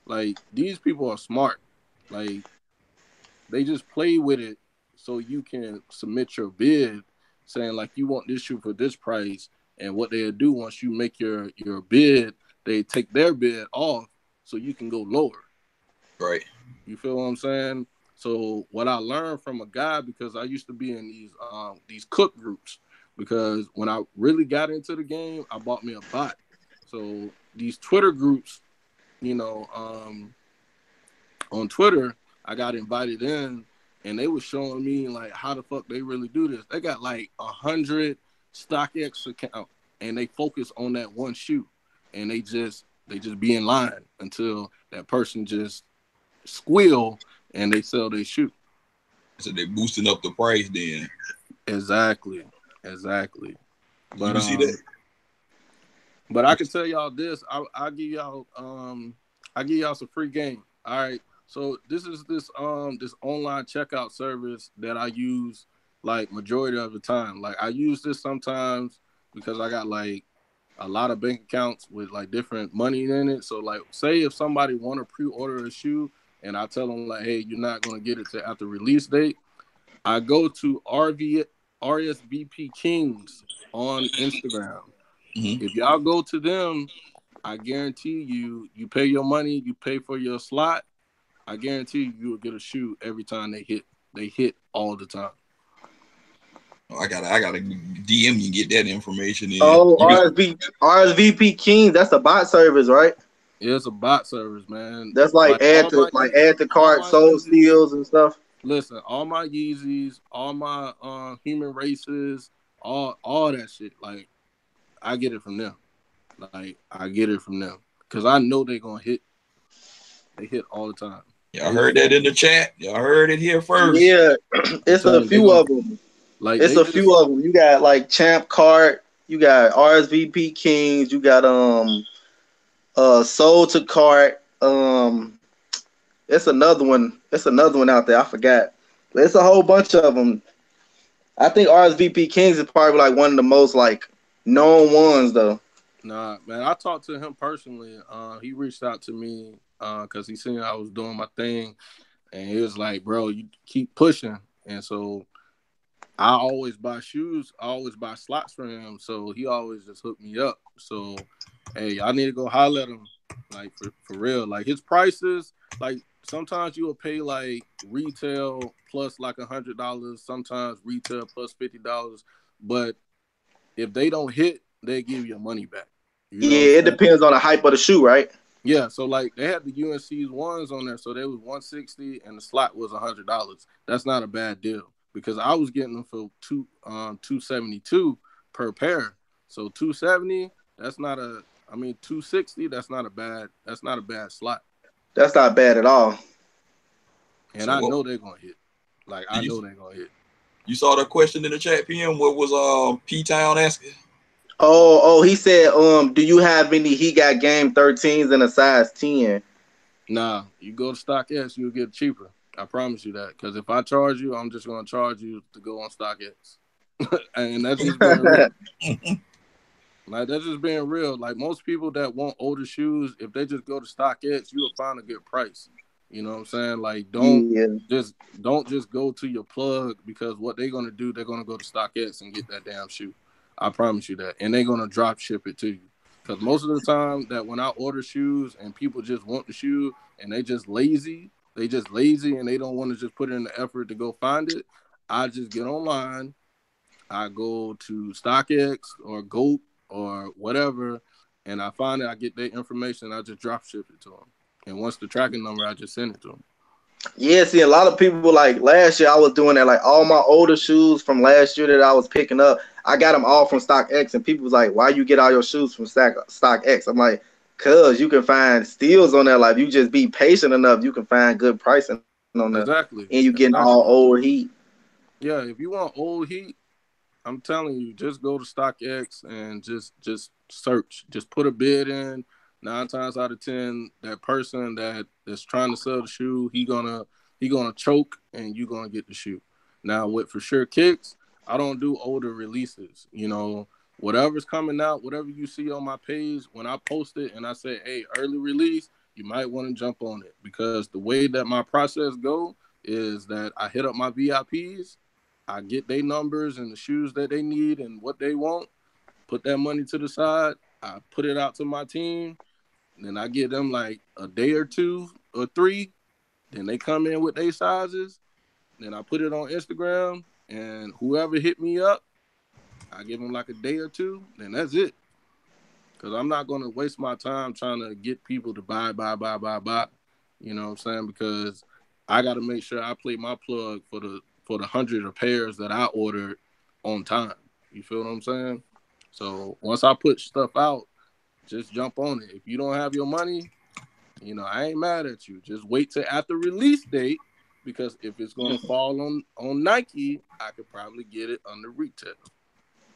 like these people are smart. Like they just play with it so you can submit your bid saying like you want this shoe for this price. And what they'll do once you make your bid, they take their bid off so you can go lower. Right. You feel what I'm saying? So what I learned from a guy, because I used to be in these cook groups, because when I really got into the game, I bought me a bot. So these Twitter groups, you know, on Twitter, I got invited in, and they were showing me like how the fuck they really do this. They got like 100 StockX account, and they focus on that one shoe, and they just be in line until that person just squeal and they sell their shoe. So they boosting up the price then. Exactly. You But can see that. I can tell y'all this. I give y'all some free game. All right. So this is this online checkout service that I use. like majority of the time. Like I use this sometimes because I got like a lot of bank accounts with like different money in it. So like say if somebody want to pre-order a shoe and I tell them like, hey, you're not gonna get it to after release date, I go to RSVP Kings on Instagram. Mm-hmm. If y'all go to them, I guarantee you, you pay your money, you pay for your slot. I guarantee you will get a shoe every time they hit. They hit all the time. I gotta DM you and get that information in. Oh, You got RSVP King, that's the bot service, right? It's a bot service, man. That's like add to all cart, my sold Yeezys. steals and stuff. Listen, all my Yeezys, all my human races, all that shit. Like I get it from them. Like I get it from them because I know they're gonna hit. They hit all the time. y'all heard that in the chat. Y'all heard it here first. Yeah, I'm it's a telling you, they few gonna of them. like It's they a few just of them. You got like Champ Cart, you got RSVP Kings, you got Soul to Cart. It's another one. It's another one out there. I forgot. But it's a whole bunch of them. I think RSVP Kings is probably like one of the most like known ones though. nah, man. I talked to him personally. He reached out to me because he seen I was doing my thing, and he was like, "Bro, you keep pushing." And so I always buy shoes. I always buy slots for him. So he always just hooked me up. So, hey, I need to go holler at him, like for real. Like his prices, like sometimes you will pay like retail plus like $100. Sometimes retail plus $50. But if they don't hit, they give you your money back. You know what I'm Yeah, it saying? depends on the hype of the shoe, right? Yeah, so like they had the UNC's ones on there, so they was 160 and the slot was $100. That's not a bad deal because I was getting them for 272 per pair. So 270, that's not a I mean 260, that's not a bad slot. That's not bad at all. And So I what know they're gonna hit. Like I you know they're gonna hit. you saw the question in the chat, PM? What was P Town asking? He said, do you have any he got game 13s in a size 10? Nah, you go to StockX, you'll get cheaper. I promise you that. Because if I charge you, I'm just gonna charge you to go on StockX. And that's just being real. Like that's just being real. Like most people that want older shoes, if they just go to StockX, you will find a good price. You know what I'm saying? Like Yeah. don't just go to your plug because what they're gonna do, they're gonna go to StockX and get that damn shoe. I promise you that. And they're gonna drop ship it to you. Because most of the time that when I order shoes and people just want the shoe and they just lazy and they don't want to just put in the effort to go find it, I just get online, I go to StockX or Goat or whatever, and I find it. I get their information. I just drop ship it to them. And once the tracking number, I just send it to them. Yeah, see, a lot of people like last year I was doing that. Like all my older shoes from last year that I was picking up, I got them all from StockX, and people was like, "Why you get all your shoes from StockX?" I'm like, "Cause you can find steals on there. Like you just be patient enough, you can find good pricing on there, and you getting all Exactly. old heat." Yeah, if you want old heat, I'm telling you, just go to StockX and just search. Just put a bid in. 9 times out of 10, that person that's trying to sell the shoe, he gonna choke and you gonna get the shoe. Now with For Sure Kicks, I don't do older releases. You know, whatever's coming out, whatever you see on my page, when I post it and I say, hey, early release, you might want to jump on it because the way that my process go is that I hit up my VIPs. I get their numbers and the shoes that they need and what they want, put that money to the side. I put it out to my team. And then I give them like a day or two or three. Then they come in with their sizes. Then I put it on Instagram. And whoever hit me up, I give them like a day or two. Then that's it. Because I'm not going to waste my time trying to get people to buy. You know what I'm saying? Because I got to make sure I play my plug for the hundred of pairs that I ordered on time. You feel what I'm saying? So once I put stuff out, just jump on it. If you don't have your money, I ain't mad at you. Just wait till after release date because if it's gonna fall on Nike, I could probably get it under retail.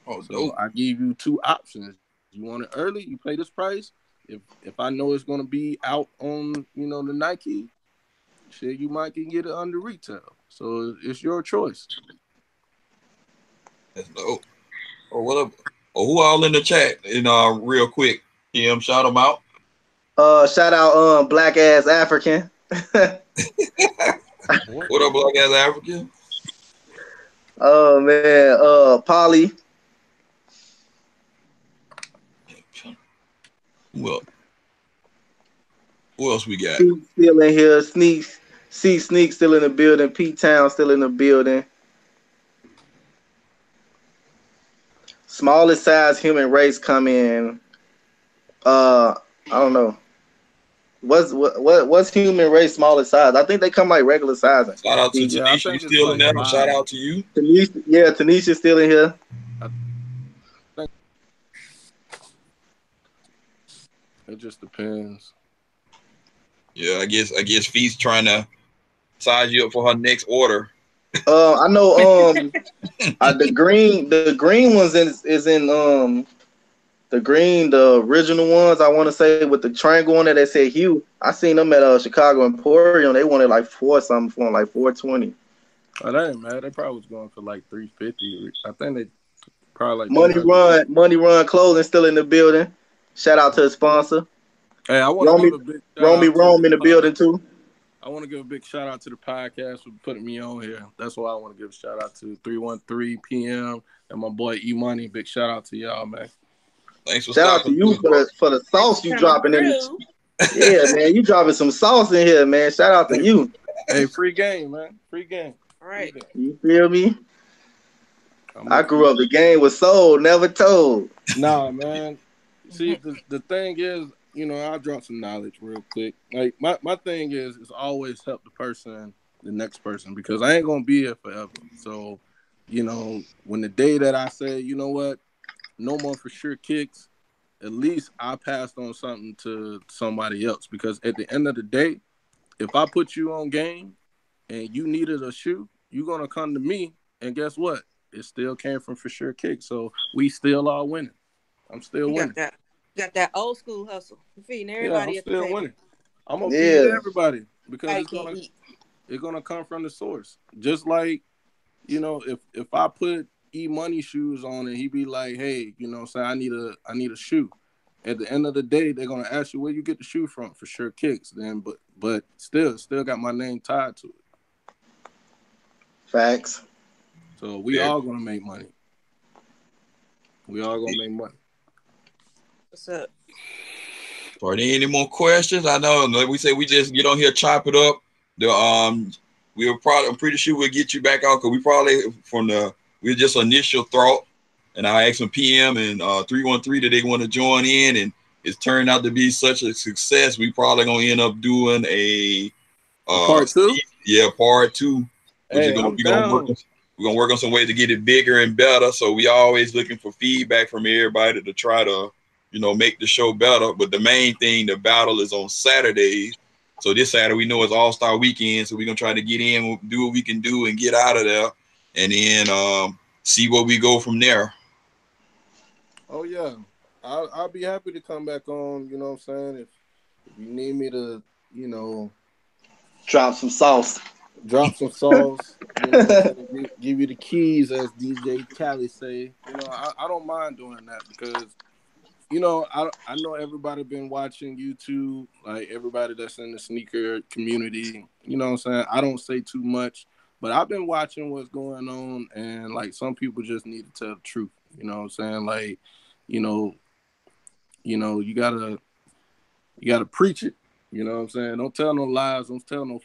Oh, So dope. I give you two options. You want it early, you pay this price. If I know it's gonna be out on the Nike, shit, you might can get it under retail. So it's your choice. That's dope. Oh, what up? Oh, who all in the chat? Real quick, Kim, shout them out. Shout out Black Ass African. What up, black ass African? Oh man, Polly. Well, who else we got? Sneak still in here. Sneak still in the building. Pete Town still in the building. Smallest size human race come in. I don't know. What's human race smallest size? I think they come like regular sizing. Shout out to Yeah, I Tanisha. You think it's still in like there? Shout 5. out to you. Tanisha's still in here. I think it just depends. Yeah, I guess Fee's trying to size you up for her next order. I know the green ones is in the original ones, I want to say, with the triangle on it that said Hue. I seen them at Chicago Emporium. They wanted like 4 something for them, like 420. Oh, that ain't mad. They probably was going for like 350. I think they probably like 300. Money Run Clothing still in the building. Shout out to the sponsor. Hey, I want to Romy give a big shout out to Rome in the building too. I want to give a big shout out to the podcast for putting me on here. That's why I want to give a shout out to 313 PM and my boy E-Money. Big shout out to y'all, man. Thanks for Shout out to you for the sauce you dropping in. Yeah, man, you dropping some sauce in here, man. Shout out to you. Hey, free game, man. Free game. All right. You feel me? I grew up, the game was sold, never told. Nah, man. See, the thing is, I'll drop some knowledge real quick. Like, my thing is always help the next person, because I ain't going to be here forever. So, when the day that I say, you know what, no more for sure kicks, at least I passed on something to somebody else. Because at the end of the day, if I put you on game and you needed a shoe, you're going to come to me, and guess what? It still came from For Sure Kicks. So we still are winning. I'm still winning. Got that old school hustle. You're feeding everybody I'm at the still table. winning. I'm going to feed everybody, because it's gonna come from the source. Just like, if I put Emoneyshoes on and he be like, hey, say I need a shoe. At the end of the day, they're gonna ask you where you get the shoe from. For Sure Kicks. Then but still got my name tied to it. Facts. So we all gonna make money. We all gonna make money. What's up? Are there any more questions? I know, like we say, we just get on here, chop it up. I'm pretty sure we'll get you back out, because we probably we're just initial thought, and I asked some PM and 313 that they want to join in, and it's turned out to be such a success. We probably gonna end up doing a part 2. Yeah, part 2. Hey, we're gonna work on some ways to get it bigger and better. So we always looking for feedback from everybody to try to, make the show better. But the main thing, the battle is on Saturdays. So this Saturday, we know it's All-Star Weekend. So we're going to try to get in, do what we can do, and get out of there. And then see where we go from there. Oh, yeah. I'll be happy to come back on, you know what I'm saying? If you need me to, drop some sauce. Give you the keys, as DJ Cali say. I don't mind doing that, because I know everybody been watching YouTube, like everybody that's in the sneaker community. You know what I'm saying? I don't say too much, but I've been watching what's going on, and like some people just need to tell the truth. You know what I'm saying? Like, you gotta preach it. You know what I'm saying? Don't tell no lies. Don't tell no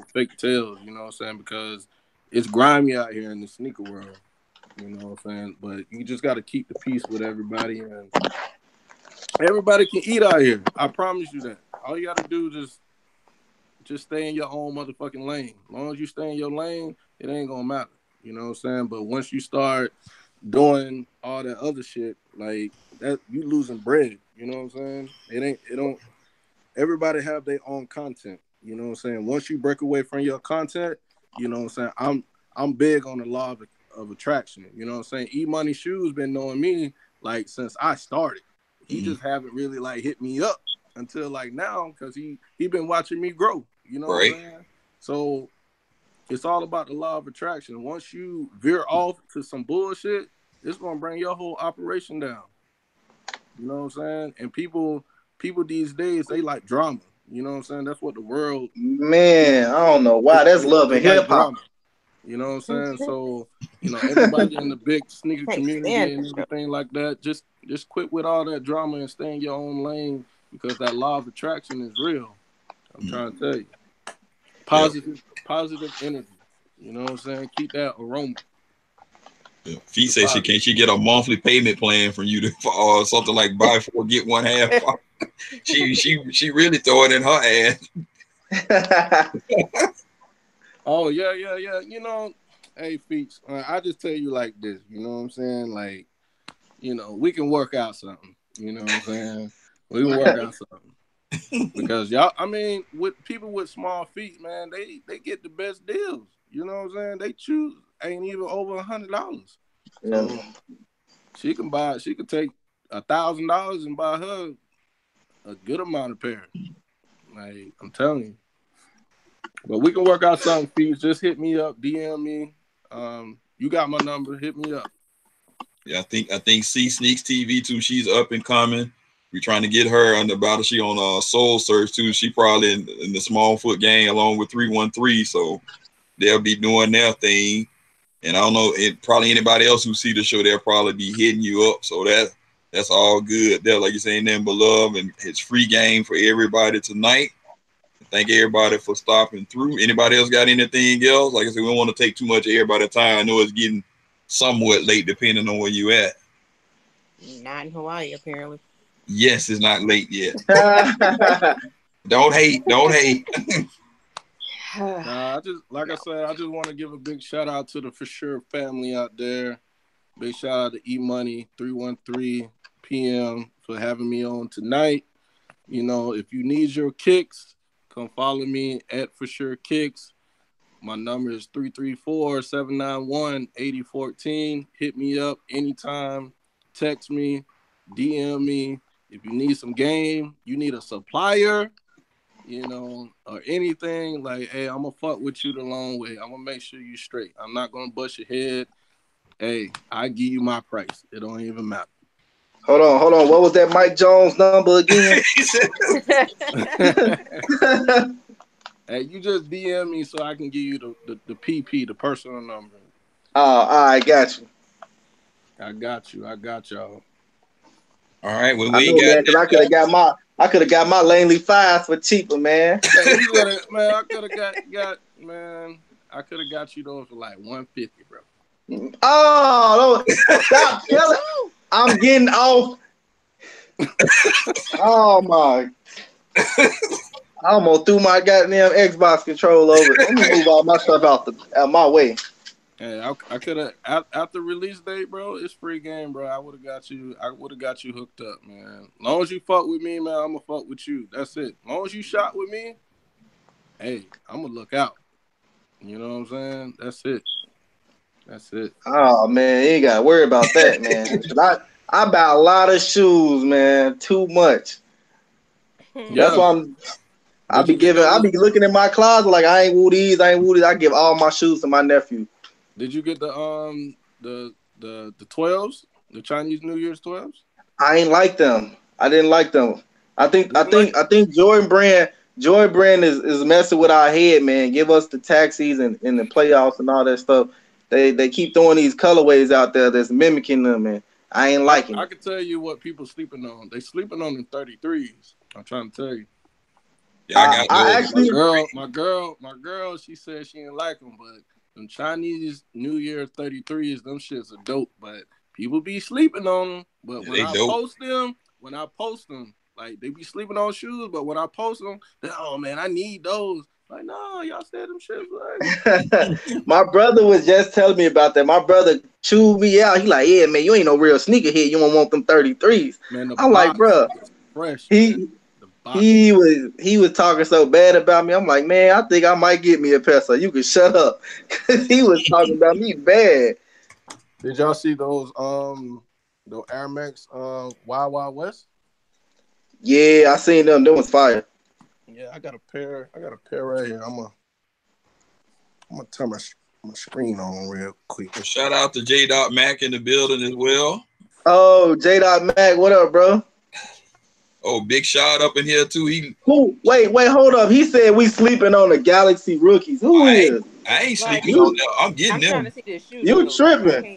fake tales. You know what I'm saying? Because it's grimy out here in the sneaker world. You know what I'm saying? But you just got to keep the peace with everybody, and everybody can eat out here. I promise you that. All you got to do is just stay in your own motherfucking lane. As long as you stay in your lane, it ain't going to matter. You know what I'm saying? But once you start doing all that other shit, like that, you losing bread. You know what I'm saying? Everybody have their own content. You know what I'm saying? Once you break away from your content, you know what I'm saying? I'm big on the law of attraction. You know what I'm saying? Emoneyshoes been knowing me like since I started. He just haven't really like hit me up until like now, because he been watching me grow. You know what I'm saying? So it's all about the law of attraction. Once you veer off to some bullshit, it's gonna bring your whole operation down. You know what I'm saying? And people these days, they like drama. You know what I'm saying? That's what the world, you Man, know, I don't know why. That's love they and like hip hop. drama. You know what I'm saying? So, everybody in the big sneaker Can't community stand and this show. everything like that, just quit with all that drama and stay in your own lane, because that law of attraction is real. I'm trying to tell you. Yep. Positive energy. You know what I'm saying? Keep that aroma. Yeah. Fee The says she get a monthly payment plan from you to for something like buy four get one half. she really throw it in her ass. Oh yeah. Hey Feats, I just tell you like this. You know what I'm saying? Like, we can work out something. You know what I'm saying? We can work out something. Because y'all, I mean, with people with small feet, man, they get the best deals. You know what I'm saying? They choose ain't even over $100. Yeah. So she could take $1,000 and buy her a good amount of pair. Like, I'm telling you. But we can work out something, Fees. Just hit me up, DM me. You got my number. Hit me up. Yeah, I think C Sneaks TV too. She's up and coming. We're trying to get her on the battle. She on Soul Search too. She probably in the small foot gang along with 313. So they'll be doing their thing. And I don't know, probably anybody else who see the show, they'll probably be hitting you up. So that's all good. There, like you're saying, nothing but love, and it's free game for everybody tonight. Thank everybody for stopping through. Anybody else got anything else? Like I said, we don't want to take too much of everybody's time. I know it's getting somewhat late depending on where you at. Not in Hawaii, apparently. Yes, it's not late yet. Don't hate. Nah, I said, I just want to give a big shout out to the For Sure family out there. Big shout out to E-Money 313 PM for having me on tonight. If you need your kicks, come follow me at For Sure Kicks. My number is 334-791-8014. Hit me up anytime. Text me, DM me. If you need some game, you need a supplier, or anything, like, hey, I'm going to fuck with you the long way. I'm going to make sure you straight. I'm not going to bust your head. Hey, I give you my price. It don't even matter. Hold on. What was that Mike Jones number again? Hey, you just DM me so I can give you the PP, the personal number. Oh, all right, got you. I got y'all. All right, when I we know, ain't got man, because I could have got my Langley fives for cheaper, man. Man, I could have got you those for like $150, bro. Oh, stop telling. I'm getting off. Oh my! I almost threw my goddamn Xbox control over. Let me move all my stuff out my way. Hey, I could have after release date, bro. It's free game, bro. I would have got you hooked up, man. As long as you fuck with me, man, I'm gonna fuck with you. That's it. As long as you shot with me, hey, I'm gonna look out. You know what I'm saying? That's it. Oh man, you ain't gotta worry about that, man. 'Cause I buy a lot of shoes, man. Too much. That's Yeah. why I Did you get be those? looking in my closet like I ain't woo these. I give all my shoes to my nephew. Did you get the 12s, the Chinese New Year's 12s? I ain't like them. I didn't like them. Didn't like. I think Jordan Brand is messing with our head, man. Give us the taxis and the playoffs and all that stuff. They keep throwing these colorways out there that's mimicking them, and I ain't liking I it. can tell you what people sleeping on. They sleeping on the 33s. I'm trying to tell you. Yeah, I got I those. actually My girl, she said she didn't like them, but them Chinese New Year 33s, them shits are dope. But people be sleeping on them. But Yeah, when they I dope. post them, like they be sleeping on shoes. But when I post them, oh man, I need those. Like, no, y'all said them shits like. my brother was just telling me about that. My brother chewed me out. He like, yeah, man, you ain't no real sneakerhead. You don't want them 33s. Man, the I'm like, box bro, is fresh, man. he The box. he was talking so bad about me. I'm like, man, I think I might get me a pair so you can shut up. Cause he was talking about me bad. Did y'all see the Air Max Wild Wild West? Yeah, I seen them. Them was fire. Yeah, I got a pair. I got a pair right here. I'm I'm gonna turn my screen on real quick. Well, shout out to J. Mac in the building as well. Oh, J. Mac, what up, bro? Oh, Big Shot up in here too. Who? Wait, hold up. He said we sleeping on the Galaxy rookies. Who is? I ain't Like, sleeping on them. I'm getting I'm them. trying to see this shoe. You Though. tripping?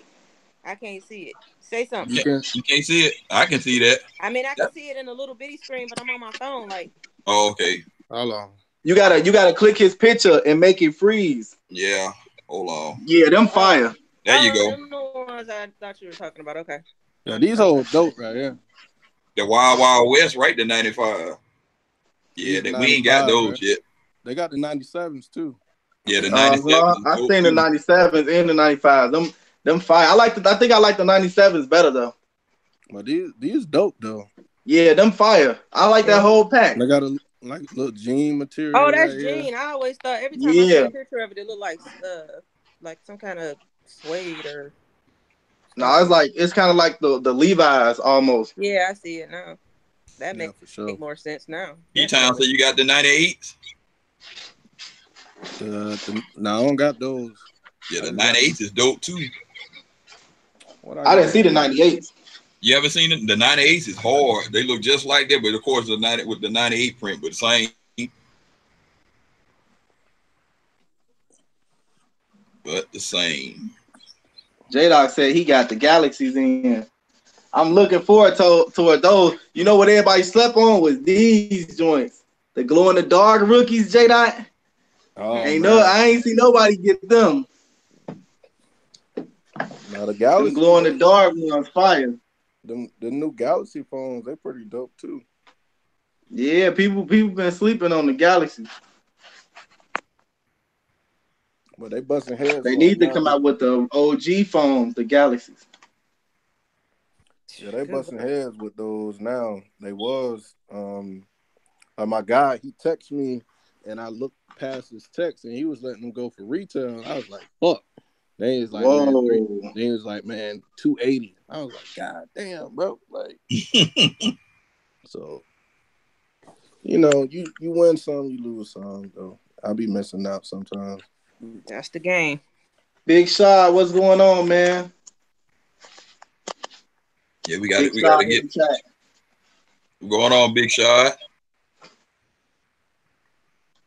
I can't see it. Say something. You can't see it. I can see that. I mean, I can see it in a little bitty screen, but I'm on my phone. Like, oh, okay. Hold on. You gotta click his picture and make it freeze. Yeah. Hold on. Yeah, them fire. There you go. Them the ones I thought you were talking about. Okay. Yeah, these old dope right here. The Wild Wild West, right? The 95. Yeah, we ain't got those yet. They got the 97s too. Yeah, the 97s. No, I seen the 97s and the 95s. Them fire. I think I like the 97s better though. But these dope though. Yeah, them fire. I like that whole pack. They got a little jean material. Oh, that's right jean. here. I always thought every time I see a picture of it, it looked like some kind of suede or. No, it's kind of like the Levi's almost. Yeah, I see it now. That makes more sense now. E-Town, so you got the 98s? No, I don't got those. Yeah, the 98s is dope too. I didn't see the 98s. You ever seen it? The 98s is hard. They look just like that, but of course with the 98 print, but same. But the same. J-Dog said he got the Galaxies in. I'm looking forward toward those. You know what everybody slept on was these joints. The glow in the dark rookies, J-Dot. Oh, I ain't seen nobody get them. Now the Galaxy, them glow in the dark ones fire. The new Galaxy phones, they pretty dope too. Yeah, people been sleeping on the Galaxy. But they busting heads. They need to come out with the OG phones, the Galaxies. Yeah, they busting heads with those now. They was my guy, he texted me and I looked past his text and he was letting them go for retail. I was like, fuck. They was like, man, 280. I was like, God damn, bro. Like so you win some, you lose some though. I'll be missing out sometimes. That's the game. Big Shot, what's going on, man? Yeah, we got to get what's going on, Big Shot.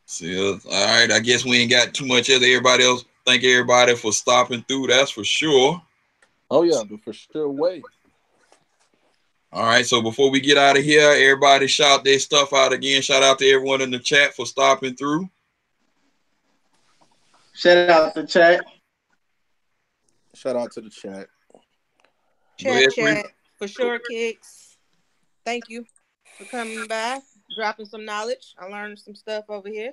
See, all right. I guess we ain't got too much as everybody else. Thank everybody for stopping through. That's for sure. Oh yeah, but for sure. Wait. All right. So before we get out of here, everybody shout their stuff out again. Shout out to everyone in the chat for stopping through. Shout out to chat. Shout out to the chat. Chat. For sure, kicks. Thank you for coming by, dropping some knowledge. I learned some stuff over here.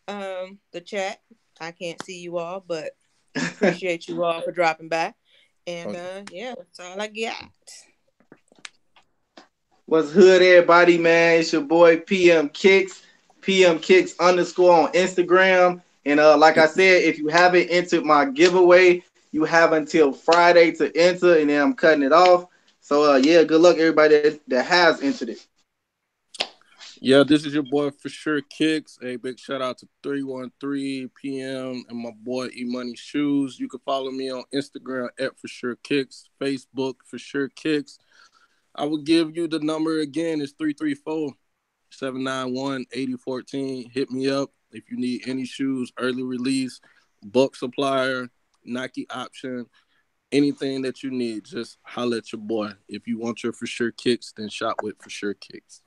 The chat. I can't see you all, but appreciate you all for dropping by. And yeah, that's all I got. What's hood, everybody, man? It's your boy PM Kicks, PM Kicks _ on Instagram. And like I said, if you haven't entered my giveaway, you have until Friday to enter, and then I'm cutting it off. So yeah, good luck everybody that has entered it. Yeah, this is your boy For Sure Kicks. A big shout out to 313 PM and my boy Emoneyshoes. You can follow me on Instagram at For Sure Kicks, Facebook For Sure Kicks. I will give you the number again. It's 334-791-8014. Hit me up if you need any shoes, early release, bulk supplier, Nike option, anything that you need. Just holler at your boy. If you want your For Sure Kicks, then shop with For Sure Kicks.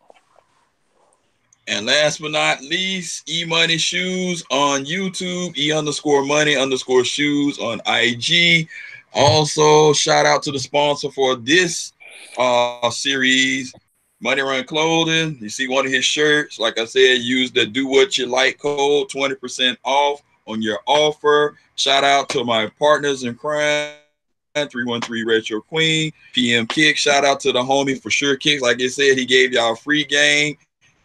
And last but not least, Emoneyshoes on YouTube, E_money_shoes on IG. Also, shout out to the sponsor for this series, Money Run Clothing. You see one of his shirts. Like I said, use the Do What You Like code, 20% off on your offer. Shout out to my partners in crime, 313 Retro Queen, PM Kick. Shout out to the homie For Sure Kicks. Like I said, he gave y'all a free game.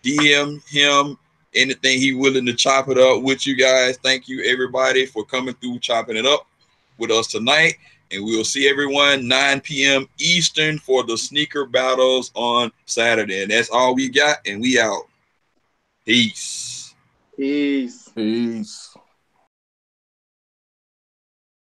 DM him anything he willing to chop it up with you guys. Thank you everybody for coming through, chopping it up with us tonight. And we will see everyone 9 p.m. Eastern for the sneaker battles on Saturday. And that's all we got. And we out. Peace. Peace. Peace.